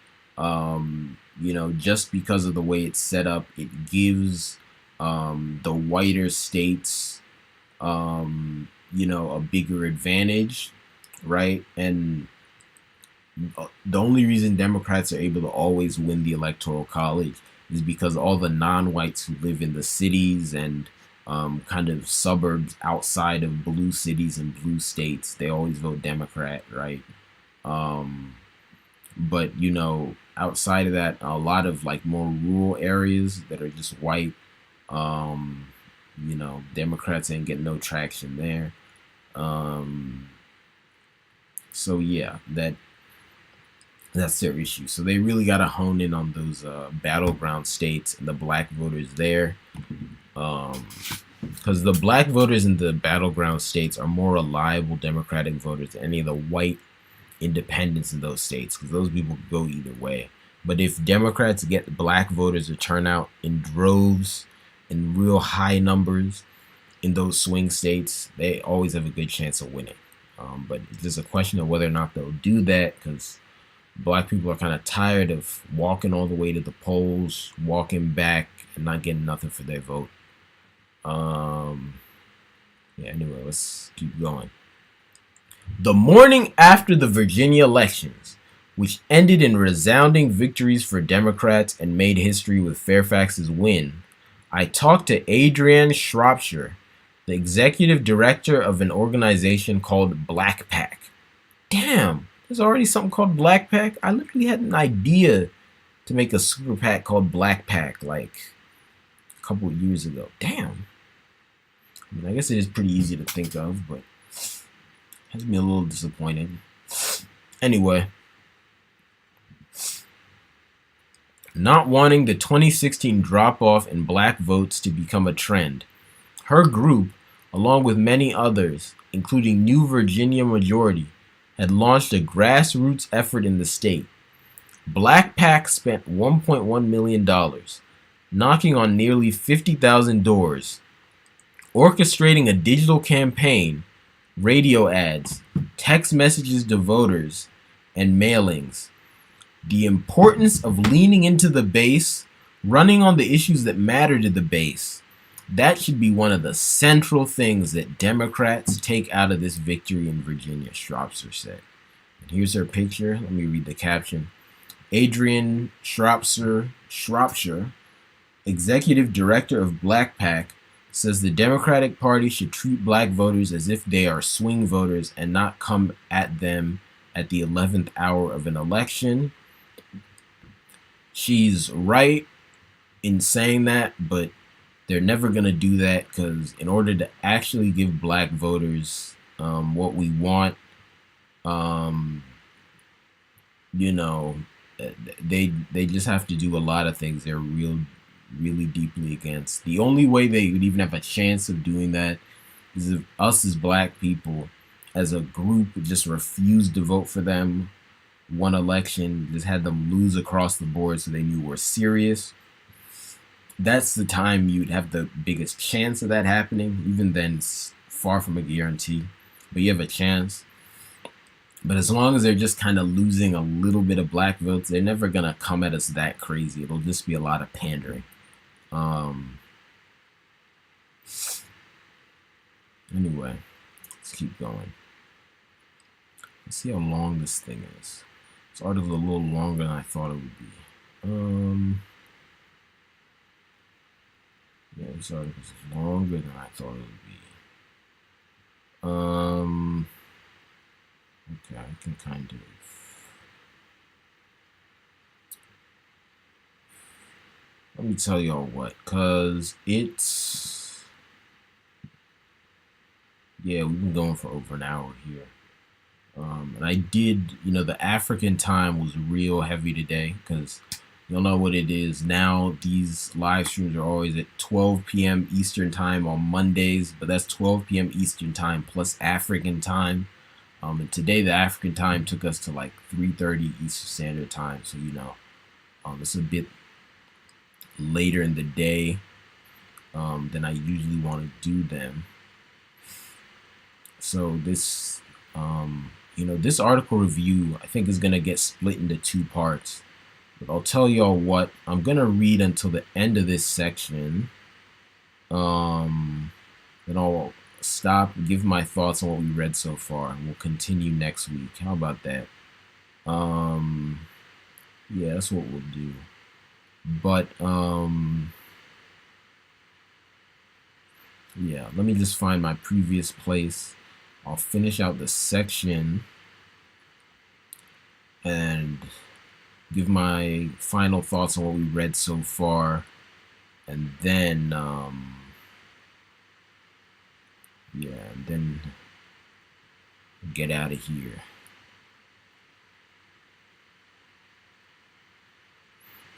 Just because of the way it's set up, it gives the whiter states, a bigger advantage, right? And the only reason Democrats are able to always win the electoral college is because all the non-whites who live in the cities and kind of suburbs outside of blue cities and blue states, they always vote Democrat, right? But outside of that, a lot of like more rural areas that are just white, Democrats ain't getting no traction there. So yeah, that's their issue. So they really got to hone in on those battleground states and the black voters there. Because the black voters in the battleground states are more reliable Democratic voters than any of the white independents in those states, because those people could go either way. But if Democrats get black voters to turn out in droves, in real high numbers in those swing states, they always have a good chance of winning. But it's just a question of whether or not they'll do that, because black people are kind of tired of walking all the way to the polls, walking back, and not getting nothing for their vote. Anyway, let's keep going. The morning after the Virginia elections, which ended in resounding victories for Democrats and made history with Fairfax's win, I talked to Adrienne Shropshire, the executive director of an organization called Black Pack. Damn, there's already something called Black Pack? I literally had an idea to make a super PAC called Black Pack like a couple of years ago. Damn. I guess it is pretty easy to think of, but has me a little disappointed. Anyway, not wanting the 2016 drop-off in black votes to become a trend, her group, along with many others, including New Virginia Majority, had launched a grassroots effort in the state. Black Pack spent $1.1 million, knocking on nearly 50,000 doors, orchestrating a digital campaign, radio ads, text messages to voters, and mailings. The importance of leaning into the base, running on the issues that matter to the base. That should be one of the central things that Democrats take out of this victory in Virginia, Shropshire said. And here's her picture. Let me read the caption. Adrienne Shropshire, executive director of Black Pack, says the Democratic Party should treat black voters as if they are swing voters and not come at them at the 11th hour of an election. She's right in saying that, but they're never going to do that, because in order to actually give black voters what we want, they just have to do a lot of things they're really deeply against. The only way they would even have a chance of doing that is if us as black people, as a group, just refused to vote for them one election, just had them lose across the board so they knew we're serious. That's the time you'd have the biggest chance of that happening. Even then, it's far from a guarantee, but you have a chance. But as long as they're just kind of losing a little bit of black votes, they're never going to come at us that crazy. It'll just be a lot of pandering. Anyway, let's keep going. Let's see how long this thing is. This article's a little longer than I thought it would be. Yeah, this article's longer than I thought it would be. Okay, I can kind of... Let me tell y'all what, because it's... Yeah, we've been going for over an hour here. And I did, the African time was real heavy today, because you'll know what it is now. These live streams are always at 12 p.m. Eastern time on Mondays, but that's 12 p.m. Eastern time plus African time. And today the African time took us to like 3:30 Eastern Standard Time, so it's a bit later in the day than I usually want to do them. So this article review I think is gonna get split into two parts. But I'll tell y'all what, I'm gonna read until the end of this section. Then I'll stop, give my thoughts on what we read so far, and we'll continue next week. How about that? Yeah, that's what we'll do. But yeah, let me just find my previous place. I'll finish out the section and give my final thoughts on what we read so far, and then and then get out of here.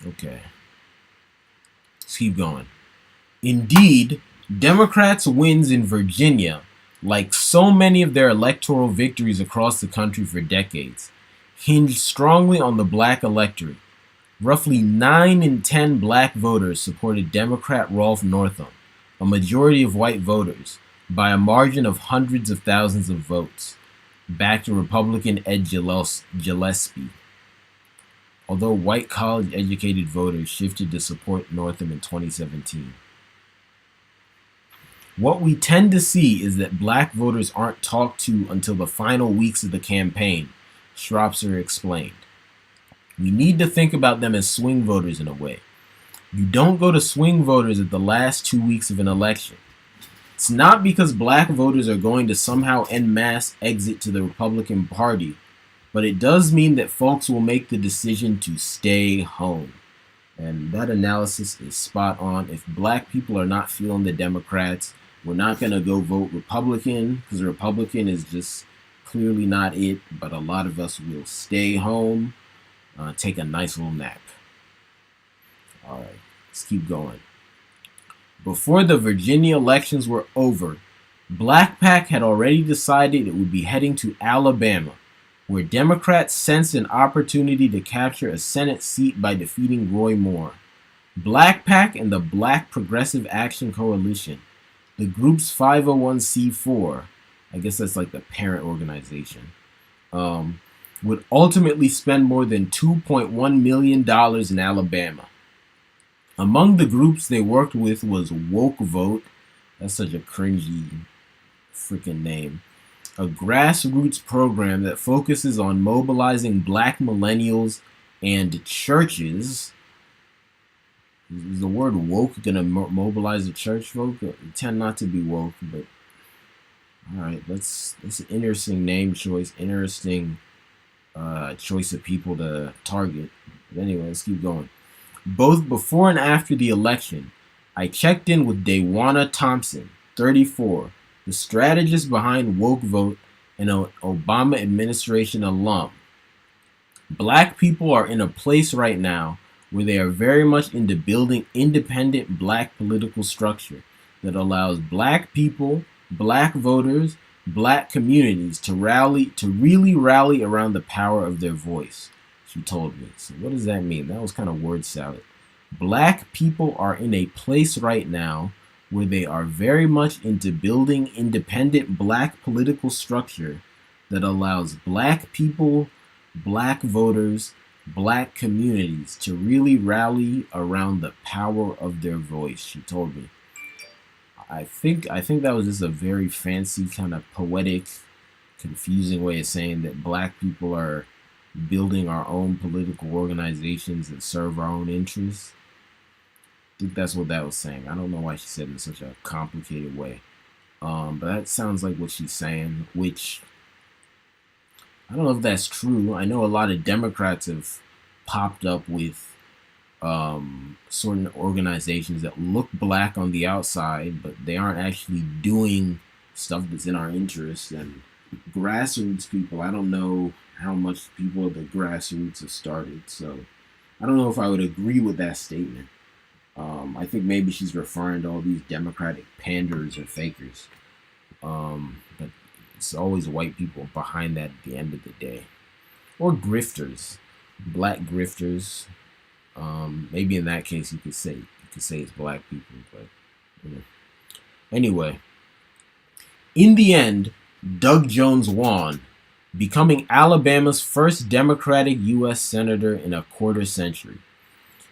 Okay, let's keep going. Indeed, Democrats' wins in Virginia, like so many of their electoral victories across the country for decades, hinged strongly on the black electorate. Roughly 9 in 10 black voters supported Democrat Rolf Northam, a majority of white voters, by a margin of hundreds of thousands of votes, backed Republican Ed Gillespie. Although white college-educated voters shifted to support Northam in 2017. What we tend to see is that black voters aren't talked to until the final weeks of the campaign, Schropser explained. We need to think about them as swing voters in a way. You don't go to swing voters at the last 2 weeks of an election. It's not because black voters are going to somehow en masse exit to the Republican Party, but it does mean that folks will make the decision to stay home. And that analysis is spot on. If black people are not feeling the Democrats, we're not going to go vote Republican, because Republican is just clearly not it, but a lot of us will stay home, take a nice little nap. All right, let's keep going. Before the Virginia elections were over, Black PAC had already decided it would be heading to Alabama, where Democrats sensed an opportunity to capture a Senate seat by defeating Roy Moore. Black PAC and the Black Progressive Action Coalition, the group's 501c4, I guess that's like the parent organization, would ultimately spend more than $2.1 million in Alabama. Among the groups they worked with was Woke Vote, that's such a cringy freaking name, a grassroots program that focuses on mobilizing black millennials and churches. Is the word woke gonna mobilize the church folk? I tend not to be woke, but all right, that's an interesting name choice, interesting choice of people to target. But anyway, let's keep going. Both before and after the election, I checked in with Dawana Thompson, 34, the strategist behind Woke Vote and an Obama administration alum. Black people are in a place right now where they are very much into building independent black political structure that allows black people, black voters, black communities to really rally around the power of their voice, she told me. So what does that mean? That was kind of word salad. Black people are in a place right now where they are very much into building independent black political structure that allows black people, black voters, black communities to really rally around the power of their voice, she told me. I think that was just a very fancy, kind of poetic, confusing way of saying that black people are building our own political organizations that serve our own interests. I think that's what that was saying. I don't know why she said it in such a complicated way. But that sounds like what she's saying, which I don't know if that's true. I know a lot of Democrats have popped up with certain organizations that look black on the outside, but they aren't actually doing stuff that's in our interest. And grassroots people, I don't know how much people at the grassroots have started, so I don't know if I would agree with that statement. I think maybe she's referring to all these Democratic panders or fakers. But It's always white people behind that at the end of the day, or grifters, black grifters. Maybe in that case you could say it's black people, but you know. Anyway, in the end, Doug Jones won, becoming Alabama's first Democratic U.S. Senator in a quarter century.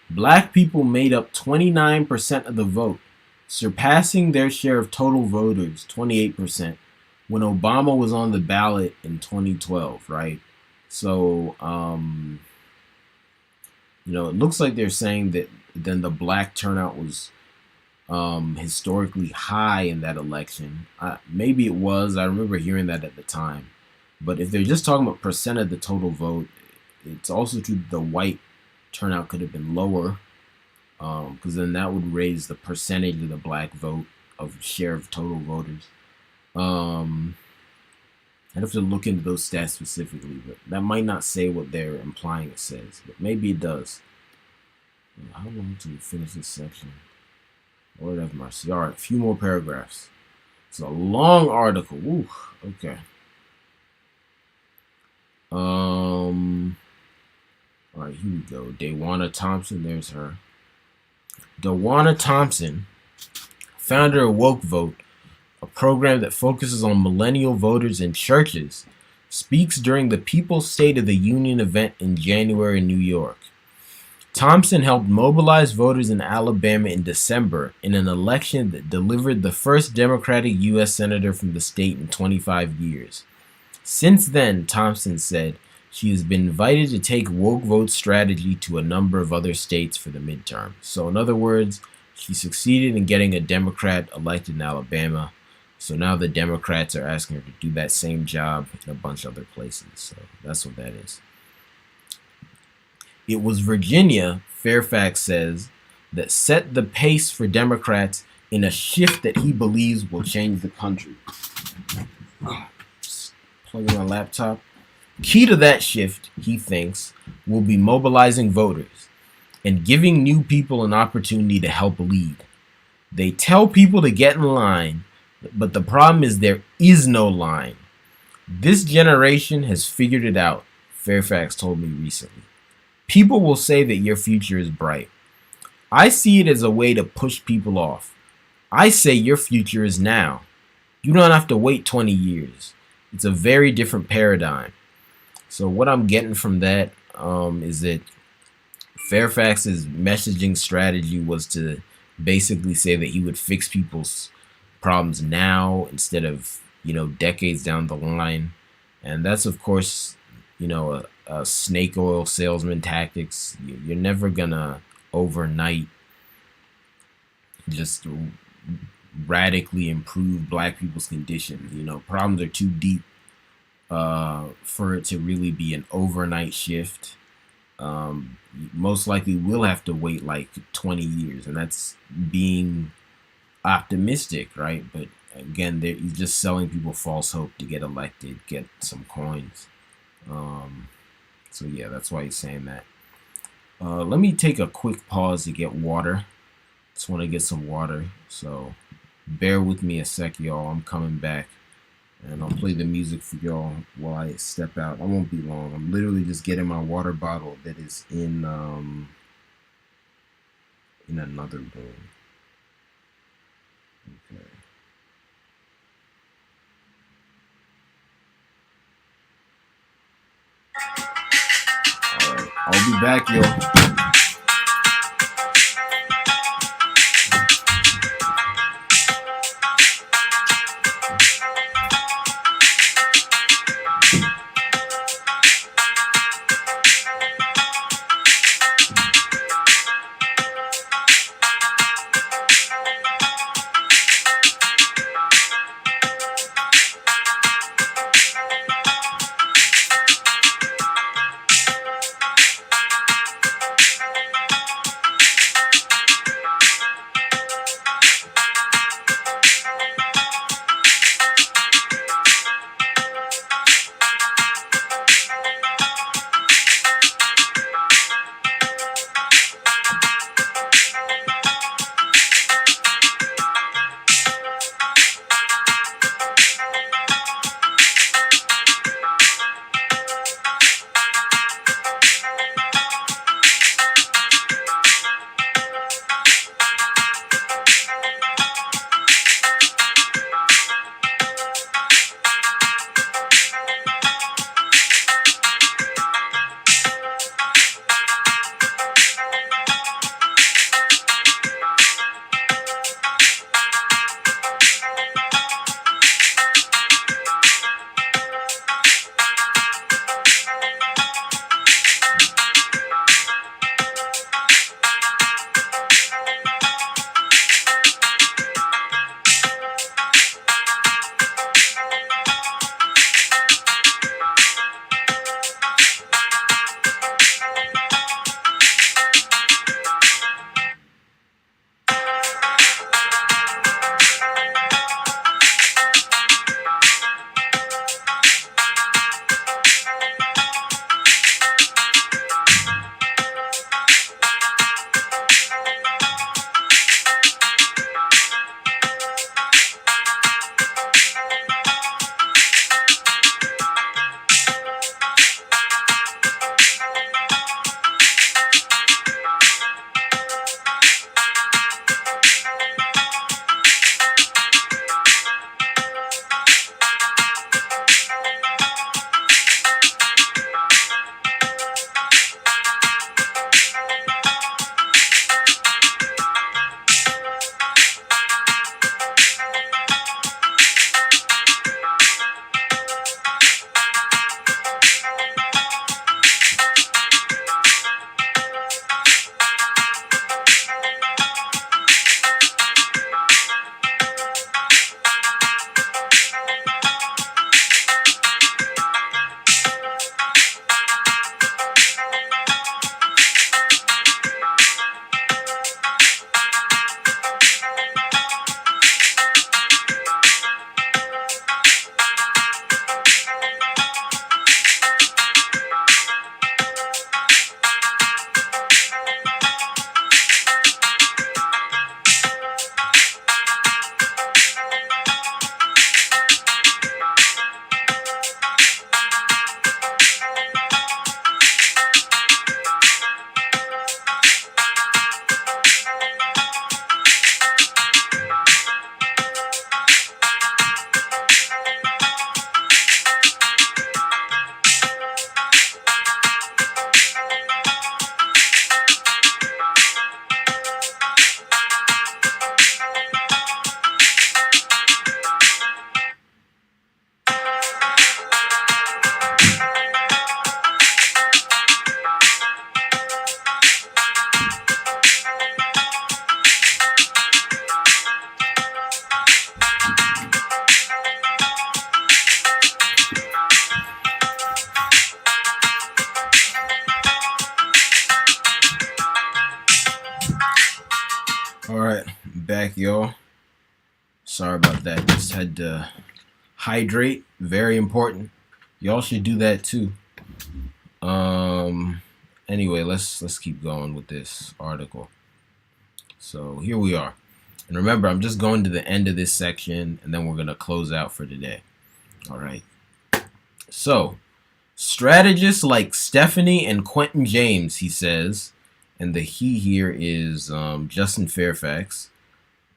Black people made up 29% of the vote, surpassing their share of total voters, 28%, when Obama was on the ballot in 2012, right? So, it looks like they're saying that then the black turnout was historically high in that election. Maybe it was. I remember hearing that at the time. But if they're just talking about percent of the total vote, it's also true that the white turnout could have been lower, because then that would raise the percentage of the black vote of share of total voters. I'd have to look into those stats specifically, but that might not say what they're implying it says, but maybe it does. How long till we finish this section? Lord have mercy. All right, a few more paragraphs. It's a long article. Ooh, okay. All right, here we go. Dawana Thompson, there's her. Dawana Thompson, founder of Woke Vote, a program that focuses on millennial voters in churches, speaks during the People's State of the Union event in January in New York. Thompson helped mobilize voters in Alabama in December in an election that delivered the first Democratic U.S. Senator from the state in 25 years. Since then, Thompson said, she has been invited to take Woke Vote strategy to a number of other states for the midterm. So in other words, she succeeded in getting a Democrat elected in Alabama. So now the Democrats are asking her to do that same job in a bunch of other places. So that's what that is. It was Virginia, Fairfax says, that set the pace for Democrats in a shift that he believes will change the country. Just plug in my laptop. Key to that shift, he thinks, will be mobilizing voters and giving new people an opportunity to help lead. They tell people to get in line, but the problem is there is no line. This generation has figured it out, Fairfax told me recently. People will say that your future is bright. I see it as a way to push people off. I say your future is now. You don't have to wait 20 years. It's a very different paradigm. So what I'm getting from that is that Fairfax's messaging strategy was to basically say that he would fix people's problems now instead of, decades down the line. And that's, of course, a snake oil salesman tactics. You're never gonna overnight just radically improve black people's condition. Problems are too deep for it to really be an overnight shift. Most likely we'll have to wait like 20 years, and that's being optimistic, right? But again, he's just selling people false hope to get elected, get some coins. So yeah, that's why he's saying that. Let me take a quick pause to get water. Just want to get some water, so bear with me a sec, y'all. I'm coming back, and I'll play the music for y'all while I step out. I won't be long. I'm literally just getting my water bottle that is in another room. Okay. Alright, I'll be back, yo. Back, y'all. Sorry about that. Just had to hydrate. Very important. Y'all should do that too. Um. Anyway, let's keep going with this article. So here we are. And remember, I'm just going to the end of this section, and then we're gonna close out for today. All right. So, strategists like Stephanie and Quentin James, he says, and the he here is Justin Fairfax,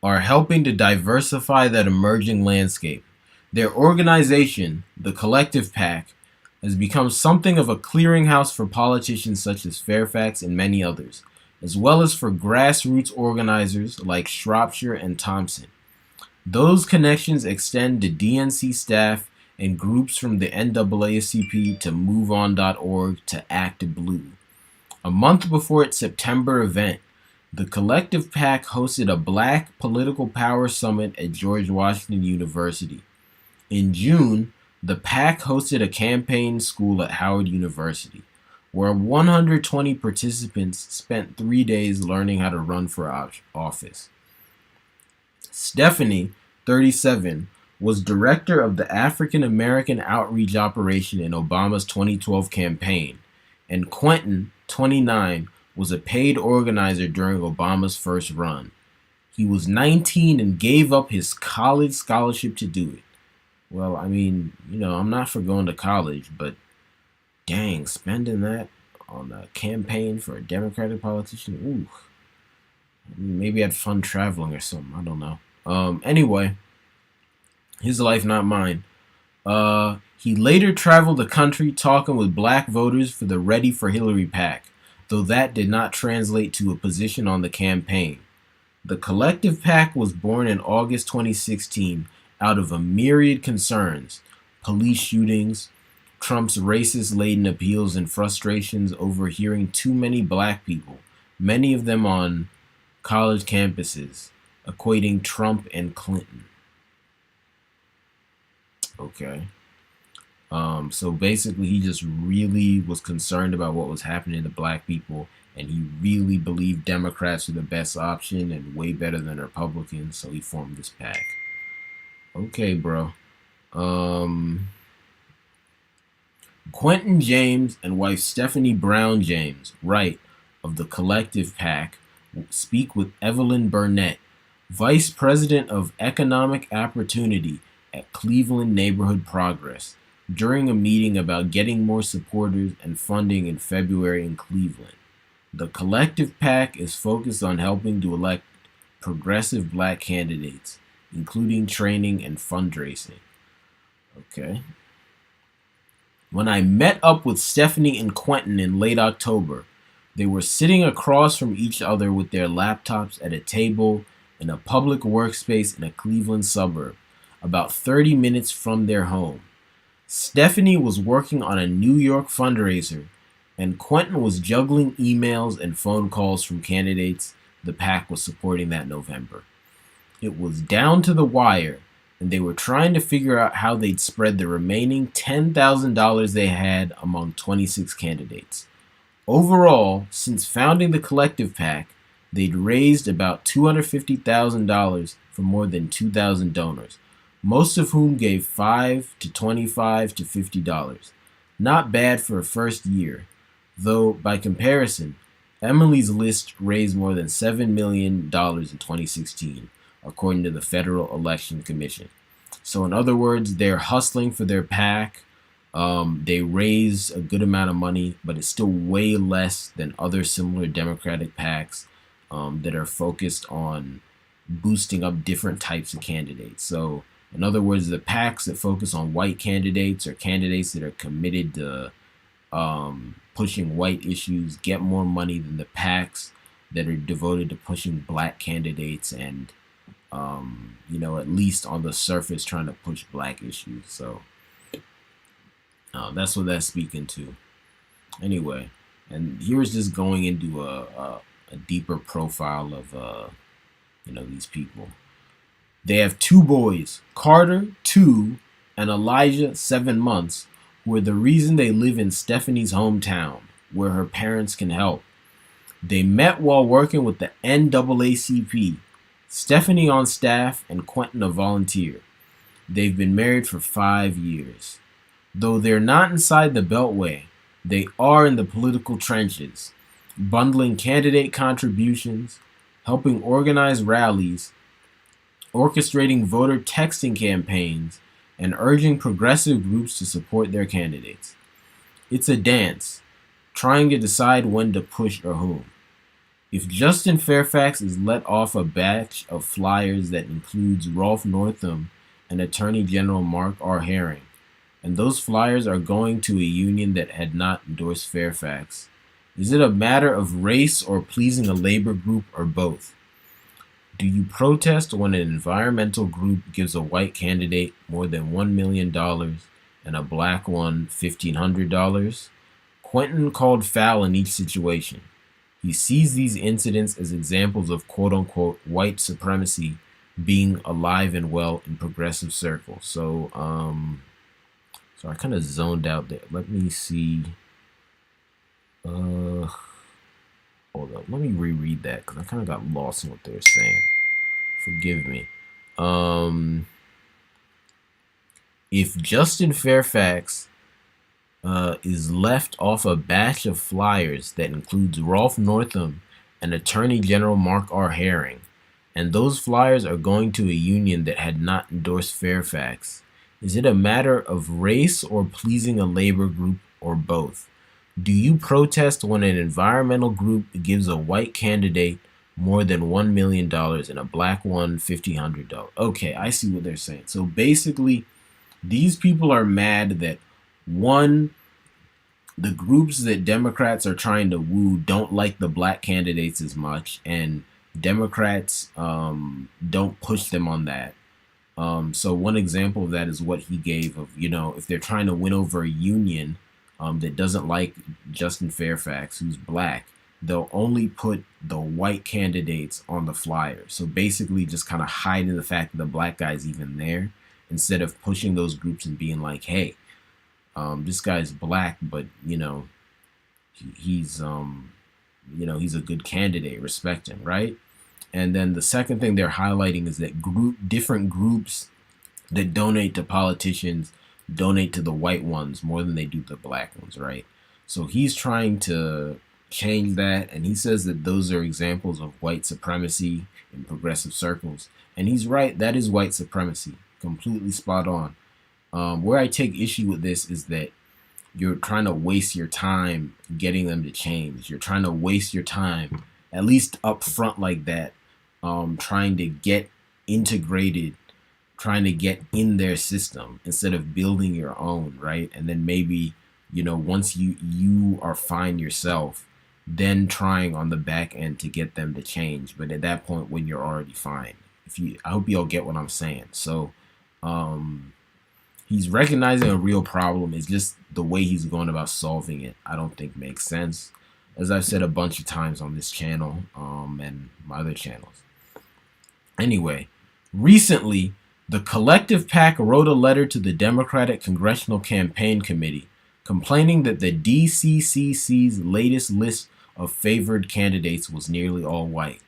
are helping to diversify that emerging landscape. Their organization, the Collective PAC, has become something of a clearinghouse for politicians such as Fairfax and many others, as well as for grassroots organizers like Shropshire and Thompson. Those connections extend to DNC staff and groups from the NAACP to MoveOn.org to Act Blue. A month before its September event, the Collective PAC hosted a Black Political Power Summit at George Washington University. In June, the PAC hosted a campaign school at Howard University, where 120 participants spent 3 days learning how to run for office. Stephanie, 37, was director of the African American Outreach Operation in Obama's 2012 campaign, and Quentin, 29, was a paid organizer during Obama's first run. He was 19 and gave up his college scholarship to do it. Well, I mean, I'm not for going to college, but dang, spending that on a campaign for a Democratic politician, ooh. Maybe I had fun traveling or something, I don't know. Anyway, his life, not mine. He later traveled the country talking with black voters for the Ready for Hillary PAC, though that did not translate to a position on the campaign. The Collective PAC was born in August 2016 out of a myriad concerns: police shootings, Trump's racist-laden appeals, and frustrations over hearing too many black people, many of them on college campuses, equating Trump and Clinton. Okay. So basically, he just really was concerned about what was happening to black people, and he really believed Democrats were the best option and way better than Republicans, so he formed this PAC. Okay, bro. Quentin James and wife Stephanie Brown James, Wright, of the Collective PAC, speak with Evelyn Burnett, Vice President of Economic Opportunity at Cleveland Neighborhood Progress, during a meeting about getting more supporters and funding in February in Cleveland. The Collective PAC is focused on helping to elect progressive black candidates, including training and fundraising. Okay. When I met up with Stephanie and Quentin in late October, they were sitting across from each other with their laptops at a table in a public workspace in a Cleveland suburb, about 30 minutes from their home. Stephanie was working on a New York fundraiser, and Quentin was juggling emails and phone calls from candidates the PAC was supporting that November. It was down to the wire, and they were trying to figure out how they'd spread the remaining $10,000 they had among 26 candidates. Overall, since founding the Collective PAC, they'd raised about $250,000 from more than 2,000 donors, most of whom gave $5 to $25 to $50. Not bad for a first year, though by comparison, Emily's list raised more than $7 million in 2016, according to the Federal Election Commission. So in other words, they're hustling for their PAC. They raise a good amount of money, but it's still way less than other similar Democratic PACs that are focused on boosting up different types of candidates. So in other words, the PACs that focus on white candidates or candidates that are committed to pushing white issues get more money than the PACs that are devoted to pushing black candidates and, at least on the surface trying to push black issues. So that's what that's speaking to. Anyway, and here's just going into a deeper profile of, these people. They have two boys, Carter, 2, and Elijah, 7 months, who are the reason they live in Stephanie's hometown, where her parents can help. They met while working with the NAACP. Stephanie on staff and Quentin a volunteer. They've been married for 5 years. Though they're not inside the Beltway, they are in the political trenches, bundling candidate contributions, helping organize rallies, orchestrating voter texting campaigns, and urging progressive groups to support their candidates. It's a dance, trying to decide when to push or whom. If Justin Fairfax is let off a batch of flyers that includes Rolf Northam and Attorney General Mark R. Herring, and those flyers are going to a union that had not endorsed Fairfax, is it a matter of race or pleasing a labor group or both? Do you protest when an environmental group gives a white candidate more than $1 million and a black one $1,500? Quentin called foul in each situation. He sees these incidents as examples of quote-unquote white supremacy being alive and well in progressive circles. So I kind of zoned out there. Let me see. Hold up. Let me reread that because I kind of got lost in what they were saying. Forgive me. If Justin Fairfax is left off a batch of flyers that includes Rolf Northam and Attorney General Mark R. Herring, and those flyers are going to a union that had not endorsed Fairfax, is it a matter of race or pleasing a labor group or both? Do you protest when an environmental group gives a white candidate more than $1 million and a black one $1,500? Okay, I see what they're saying. So basically, these people are mad that one, the groups that Democrats are trying to woo don't like the black candidates as much, and Democrats don't push them on that. So one example of that is what he gave of, if they're trying to win over a union that doesn't like Justin Fairfax, who's black, they'll only put the white candidates on the flyer. So basically just kind of hiding the fact that the black guy's even there instead of pushing those groups and being like, hey, this guy's black, but, he's a good candidate, respect him, right? And then the second thing they're highlighting is that different groups that donate to politicians donate to the white ones more than they do the black ones, right? So he's trying to change that, and he says that those are examples of white supremacy in progressive circles. And he's right, that is white supremacy, completely spot on. Where I take issue with this is that you're trying to waste your time getting them to change. You're trying to waste your time, at least up front like that, trying to get integrated, trying to get in their system instead of building your own, right? And then maybe, once you are fine yourself, then trying on the back end to get them to change. But at that point, when you're already fine, I hope you all get what I'm saying. So, he's recognizing a real problem. It's just the way he's going about solving it, I don't think makes sense. As I've said a bunch of times on this channel, and my other channels. Anyway, recently, the Collective PAC wrote a letter to the Democratic Congressional Campaign Committee complaining that the DCCC's latest list of favored candidates was nearly all white.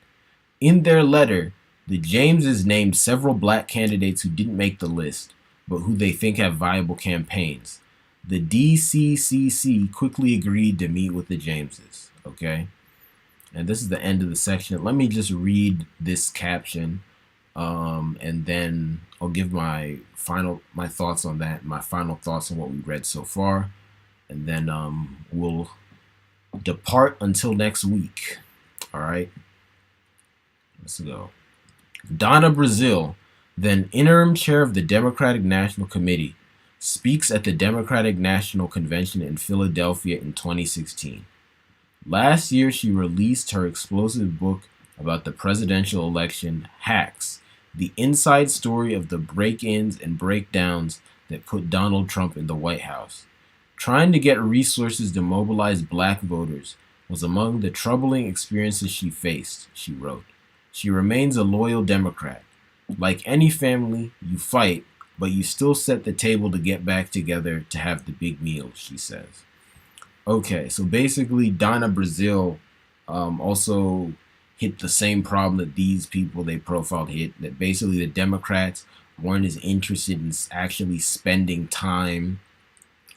In their letter, the Jameses named several black candidates who didn't make the list, but who they think have viable campaigns. The DCCC quickly agreed to meet with the Jameses, okay? And this is the end of the section. Let me just read this caption, and then I'll give my thoughts on that, my final thoughts on what we read so far, and then we'll depart until next week. All right, let's go. Donna Brazile, then interim chair of the Democratic National Committee, speaks at the Democratic National Convention in Philadelphia in 2016. Last year, she released her explosive book about the presidential election, Hacks, the inside story of the break-ins and breakdowns that put Donald Trump in the White House. Trying to get resources to mobilize black voters was among the troubling experiences she faced, she wrote. She remains a loyal Democrat. Like any family, you fight, but you still set the table to get back together to have the big meal, she says. Okay, so basically Donna Brazile also hit the same problem that these people they profiled hit. That basically the Democrats weren't as interested in actually spending time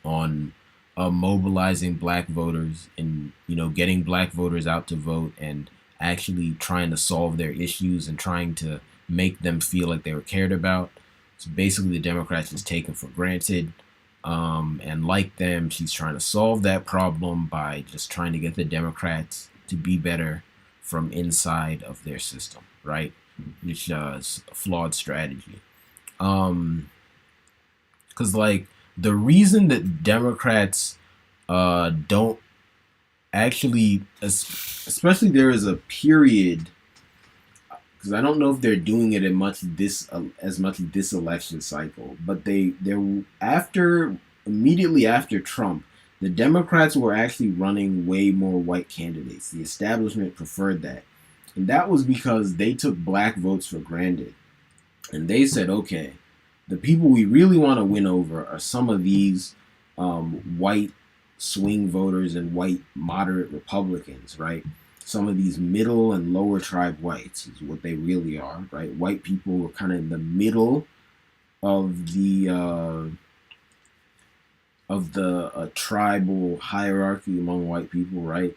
on mobilizing black voters and getting black voters out to vote and actually trying to solve their issues and trying to make them feel like they were cared about. So basically, the Democrats just take them for granted. And like them, she's trying to solve that problem by just trying to get the Democrats to be better from inside of their system, right? Which is a flawed strategy. Because like the reason that Democrats don't actually, especially there is a period, because I don't know if they're doing it as much this election cycle, but they're immediately after Trump, the Democrats were actually running way more white candidates. The establishment preferred that, and that was because they took black votes for granted, and they said, okay, the people we really want to win over are some of these white swing voters and white moderate Republicans, right? Some of these middle and lower tribe whites is what they really are, right? White people are kind of in the middle of the tribal hierarchy among white people, right?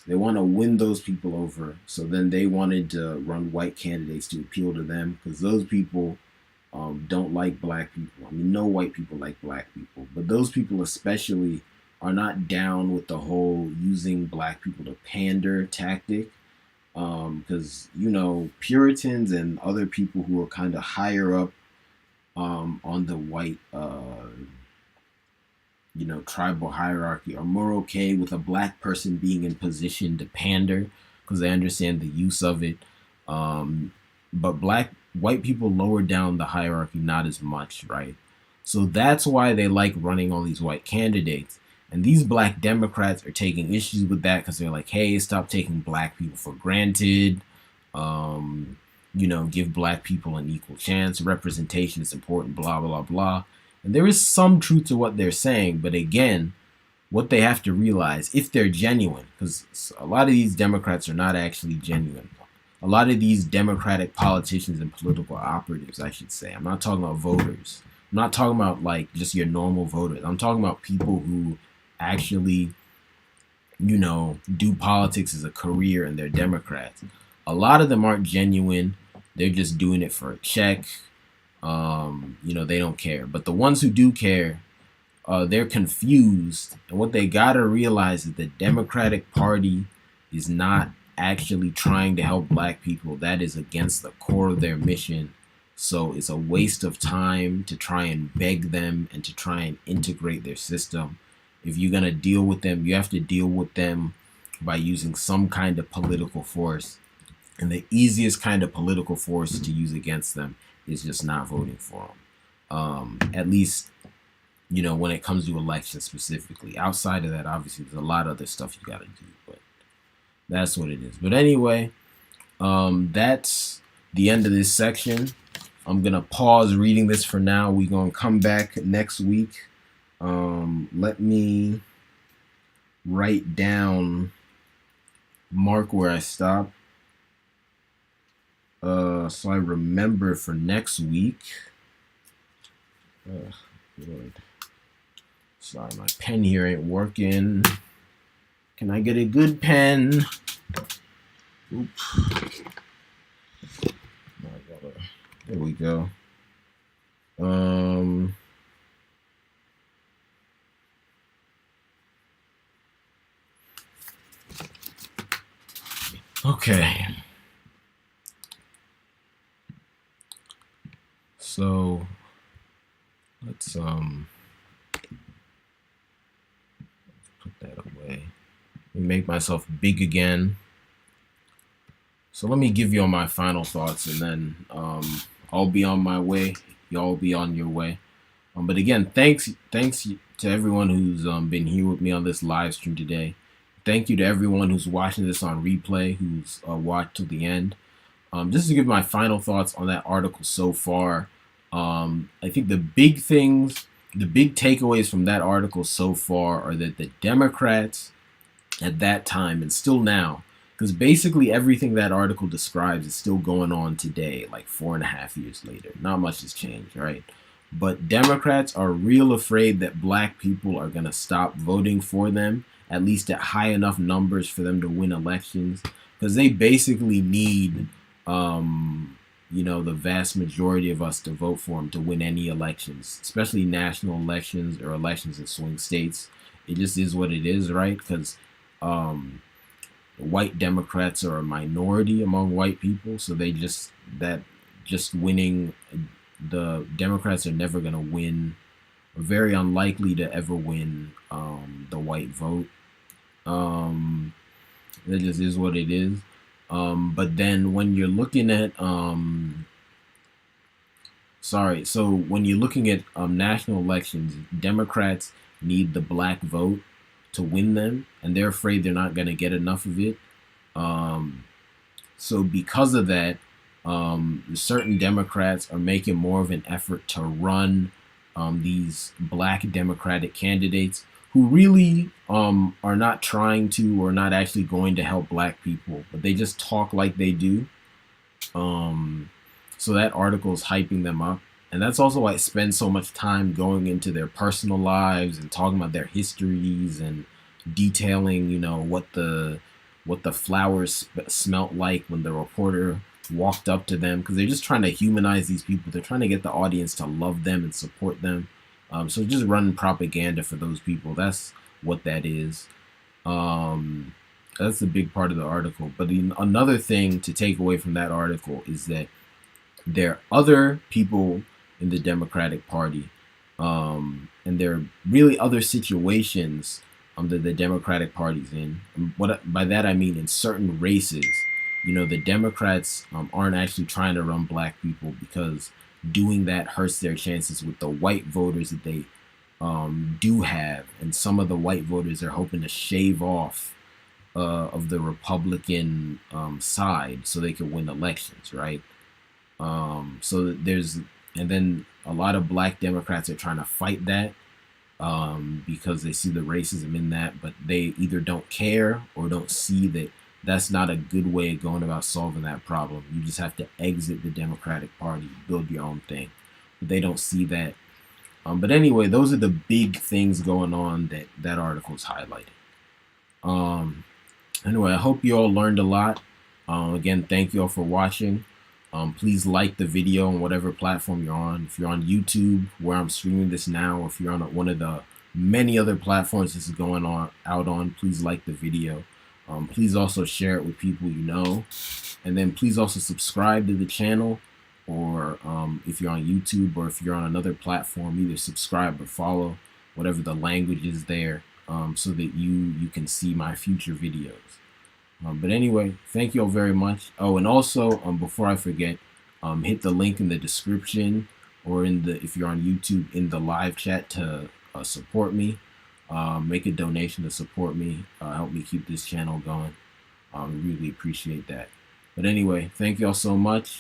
They want to win those people over, so then they wanted to run white candidates to appeal to them, because those people don't like black people. I mean, no white people like black people, but those people especially are not down with the whole using black people to pander tactic, because Puritans and other people who are kind of higher up on the white tribal hierarchy are more okay with a black person being in position to pander because they understand the use of it, but white people lower down the hierarchy not as much, right? So that's why they like running all these white candidates. And these black Democrats are taking issues with that because they're like, hey, stop taking black people for granted. Give black people an equal chance. Representation is important, blah, blah, blah. And there is some truth to what they're saying. But again, what they have to realize, if they're genuine, because a lot of these Democrats are not actually genuine. A lot of these Democratic politicians and political operatives, I should say. I'm not talking about voters. I'm not talking about like just your normal voters. I'm talking about people who actually, do politics as a career and they're Democrats. A lot of them aren't genuine. They're just doing it for a check. They don't care. But the ones who do care, they're confused. And what they gotta realize is the Democratic Party is not actually trying to help black people. That is against the core of their mission. So it's a waste of time to try and beg them and to try and integrate their system. If you're going to deal with them, you have to deal with them by using some kind of political force. And the easiest kind of political force to use against them is just not voting for them. At least, when it comes to elections specifically. Outside of that, obviously, there's a lot of other stuff you got to do. But that's what it is. But anyway, that's the end of this section. I'm going to pause reading this for now. We're going to come back next week. Let me write down, mark where I stopped. So I remember for next week. Lord. Sorry, my pen here ain't working. Can I get a good pen? Oops. There we go. Okay. So let's put that away. Let me make myself big again. So let me give you all my final thoughts, and then I'll be on my way. Y'all be on your way. But again, thanks to everyone who's been here with me on this live stream today. Thank you to everyone who's watching this on replay, who's watched till the end. Just to give my final thoughts on that article so far, I think the big takeaways from that article so far are that the Democrats at that time, and still now, because basically everything that article describes is still going on today, like 4.5 years later. Not much has changed, right? But Democrats are real afraid that black people are going to stop voting for them, at least at high enough numbers for them to win elections, because they basically need, the vast majority of us to vote for them to win any elections, especially national elections or elections in swing states. It just is what it is, right? Because um, white Democrats are a minority among white people, so just winning, the Democrats are never going to win, or very unlikely to ever win, the white vote. Um, that just is what it is. But then when you're looking at so when you're looking at national elections, Democrats need the black vote to win them, and they're afraid they're not going to get enough of it. Um, so because of that, certain Democrats are making more of an effort to run these black Democratic candidates who really are not trying to, or not actually going to help black people, but they just talk like they do. Um, so that article is hyping them up. And that's also why it spends so much time going into their personal lives and talking about their histories and detailing, what the flowers smelt like when the reporter walked up to them, because they're just trying to humanize these people. They're trying to get the audience to love them and support them. So just running propaganda for those people. That's what that is. Um, that's a big part of the article. But another thing to take away from that article is that there are other people in the Democratic Party, and there are really other situations that the Democratic Party's in. And what by that I mean, in certain races, the Democrats aren't actually trying to run black people, because doing that hurts their chances with the white voters that they do have, and some of the white voters are hoping to shave off of the Republican side so they can win elections, right? And then a lot of black Democrats are trying to fight that, because they see the racism in that, but they either don't care or don't see that that's not a good way of going about solving that problem. You just have to exit the Democratic Party, build your own thing. But they don't see that. But anyway, those are the big things going on that article's highlighted. Anyway, I hope you all learned a lot. Again, thank you all for watching. Please like the video on whatever platform you're on. If you're on YouTube, where I'm streaming this now, or if you're on one of the many other platforms this is going on, please like the video. Please also share it with people you know. And then please also subscribe to the channel, or if you're on YouTube or if you're on another platform, either subscribe or follow, whatever the language is there, so that you can see my future videos. But anyway, thank you all very much. Oh, and also, before I forget, hit the link in the description, or if you're on YouTube, in the live chat to support me. Make a donation to support me, help me keep this channel going. Really appreciate that. But anyway, thank you all so much.